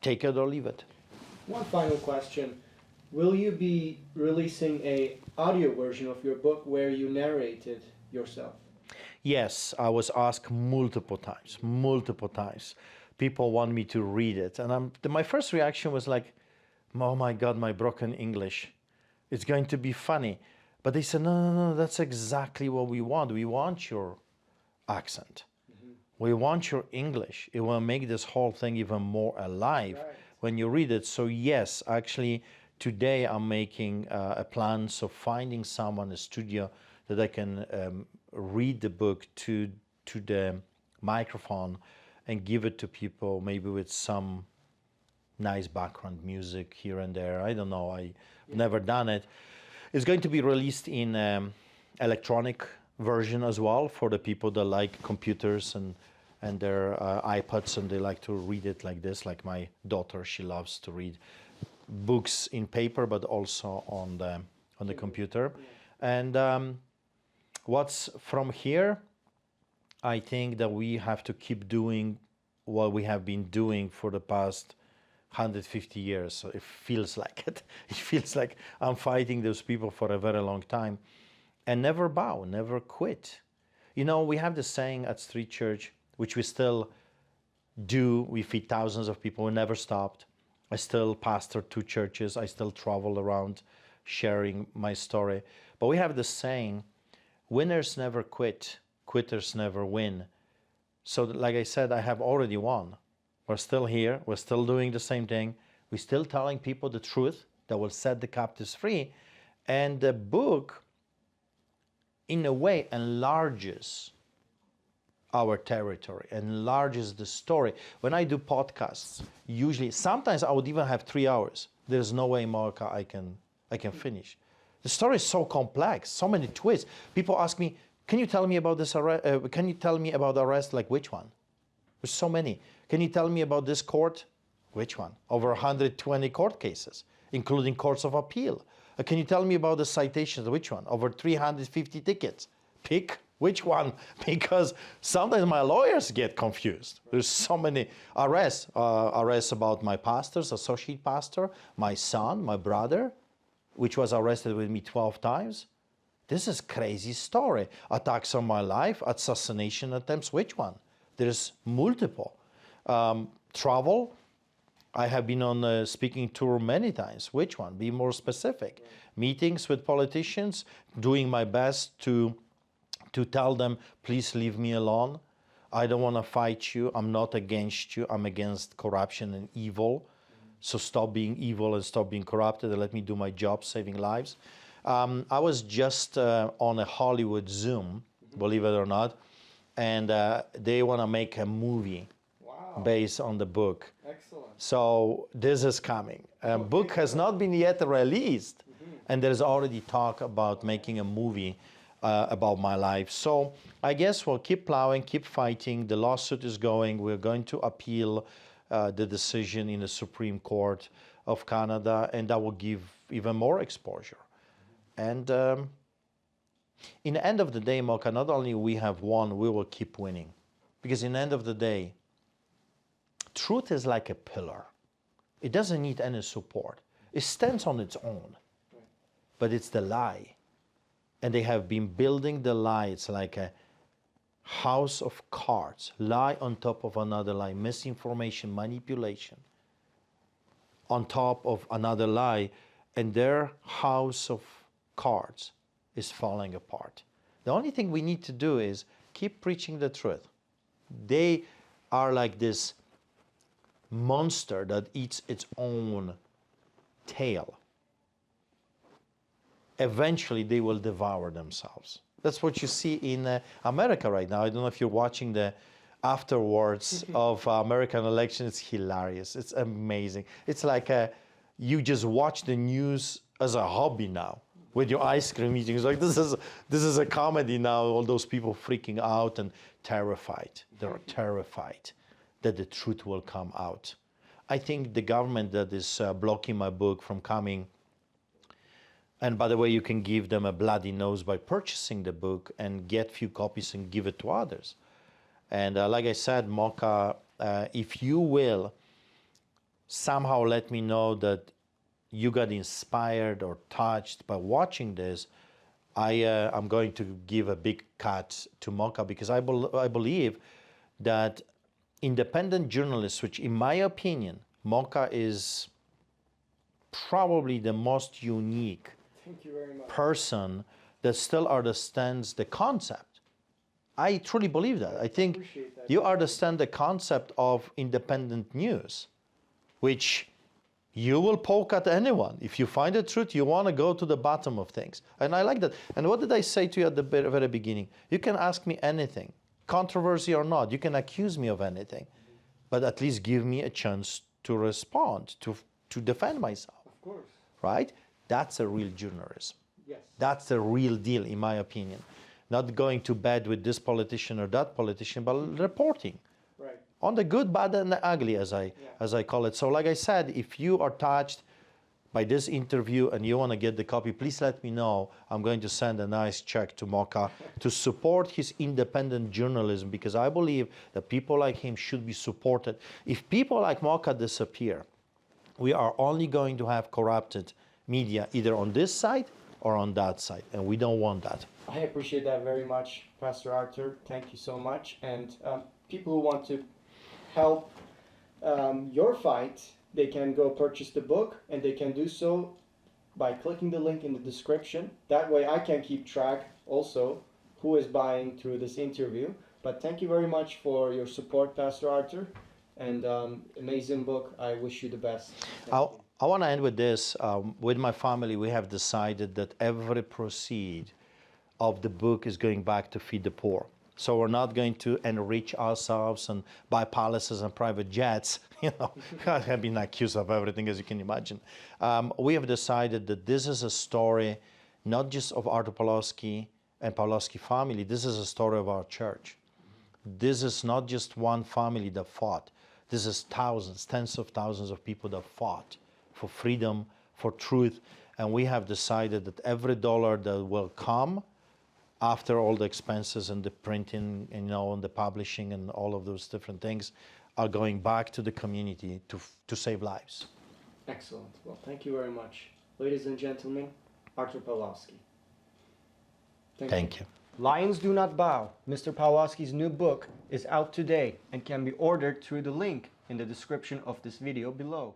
Take it or leave it. One final question. Will you be releasing a audio version of your book where you narrated yourself? Yes, I was asked multiple times. People want me to read it. And my first reaction was like, oh my God, my broken English. It's going to be funny. But they said, no, that's exactly what we want. We want your accent. Mm-hmm. We want your English. It will make this whole thing even more alive when you read it. So yes, actually, today I'm making a plan, so finding someone, a studio, that I can read the book to the microphone and give it to people, maybe with some nice background music here and there. I don't know, I've never done it. It's going to be released in electronic version as well for the people that like computers and their iPads, and they like to read it like this, like my daughter. She loves to read books in paper, but also on the computer. And what's from here, I think that we have to keep doing what we have been doing for the past 150 years. So it feels like it. It feels like I'm fighting those people for a very long time. And never bow, never quit. You know, we have the saying at Street Church, which we still do. We feed thousands of people. We never stopped. I still pastor 2 churches. I still travel around sharing my story. But we have the saying, winners never quit, quitters never win. So like I said, I have already won. We're still here. We're still doing the same thing. We're still telling people the truth that will set the captives free. And the book, in a way, enlarges our territory, enlarges the story. When I do podcasts, usually, sometimes I would even have 3 hours. There's no way, Marka, I can finish. The story is so complex, so many twists. People ask me, Can you tell me about this arrest? Can you tell me about arrest? Like which one? There's so many. Can you tell me about this court? Which one? Over 120 court cases, including courts of appeal. Can you tell me about the citations? Which one? Over 350 tickets. Pick which one, because sometimes my lawyers get confused. There's so many arrests. Arrests about my pastors, associate pastor, my son, my brother, which was arrested with me 12 times. This is crazy story. Attacks on my life, assassination attempts, which one? There's multiple. Travel, I have been on a speaking tour many times. Which one? Be more specific. Right. Meetings with politicians, doing my best to tell them, please leave me alone. I don't want to fight you. I'm not against you. I'm against corruption and evil. So stop being evil and stop being corrupted and let me do my job saving lives. I was just on a Hollywood Zoom, believe it or not, and they want to make a movie based on the book. Excellent. So this is coming. Book has not been yet released, and there's already talk about making a movie about my life. So I guess we'll keep plowing, keep fighting. The lawsuit is going. We're going to appeal the decision in the Supreme Court of Canada, and that will give even more exposure. And in the end of the day, Mocha, not only we have won, we will keep winning. Because in the end of the day, truth is like a pillar. It doesn't need any support. It stands on its own. But it's the lie. And they have been building the lie. It's like a house of cards. Lie on top of another lie. Misinformation, manipulation. On top of another lie. And their house of cards is falling apart. The only thing we need to do is keep preaching the truth. They are like this monster that eats its own tail. Eventually they will devour themselves. That's what you see in America right now. I don't know if you're watching the afterwards of American election. It's hilarious. It's amazing. It's like you just watch the news as a hobby now with your ice cream eating. It's like this is a comedy now. All those people freaking out and terrified. They're terrified that the truth will come out. I think the government that is blocking my book from coming. And by the way, you can give them a bloody nose by purchasing the book and get few copies and give it to others. And like I said, Mocha, if you will somehow let me know that you got inspired or touched by watching this, I'm going to give a big cut to Mocha, because I believe that independent journalists, which in my opinion, Mocha is probably the most unique person that still understands the concept. I truly believe that. I think you understand the concept of independent news, which you will poke at anyone. If you find the truth, you want to go to the bottom of things. And I like that. And what did I say to you at the very beginning? You can ask me anything, controversy or not. You can accuse me of anything, but at least give me a chance to respond, to defend myself. Of course. Right? That's a real journalism. Yes. That's the real deal, in my opinion. Not going to bed with this politician or that politician, but reporting. Right. On the good, bad, and the ugly, as I call it. So like I said, if you are touched by this interview and you want to get the copy, please let me know. I'm going to send a nice check to Mocha to support his independent journalism, because I believe that people like him should be supported. If people like Mocha disappear, we are only going to have corrupted media either on this side or on that side, and we don't want that. I appreciate that very much, Pastor Artur. Thank you so much. And people who want to help your fight, they can go purchase the book, and they can do so by clicking the link in the description. That way I can keep track also who is buying through this interview. But thank you very much for your support, Pastor Artur, and amazing book. I wish you the best. I want to end with this. With my family, we have decided that every proceed of the book is going back to feed the poor. So we're not going to enrich ourselves and buy palaces and private jets. I have been accused of everything, as you can imagine. We have decided that this is a story not just of Artur Pawlowski, and Pawlowski family, this is a story of our church. This is not just one family that fought. This is thousands, tens of thousands of people that fought for freedom, for truth. And we have decided that every dollar that will come after all the expenses and the printing, and, and the publishing and all of those different things are going back to the community to save lives. Excellent. Well, thank you very much. Ladies and gentlemen, Artur Pawlowski. Thank you. Lions Do Not Bow. Mr. Pawlowski's new book is out today and can be ordered through the link in the description of this video below.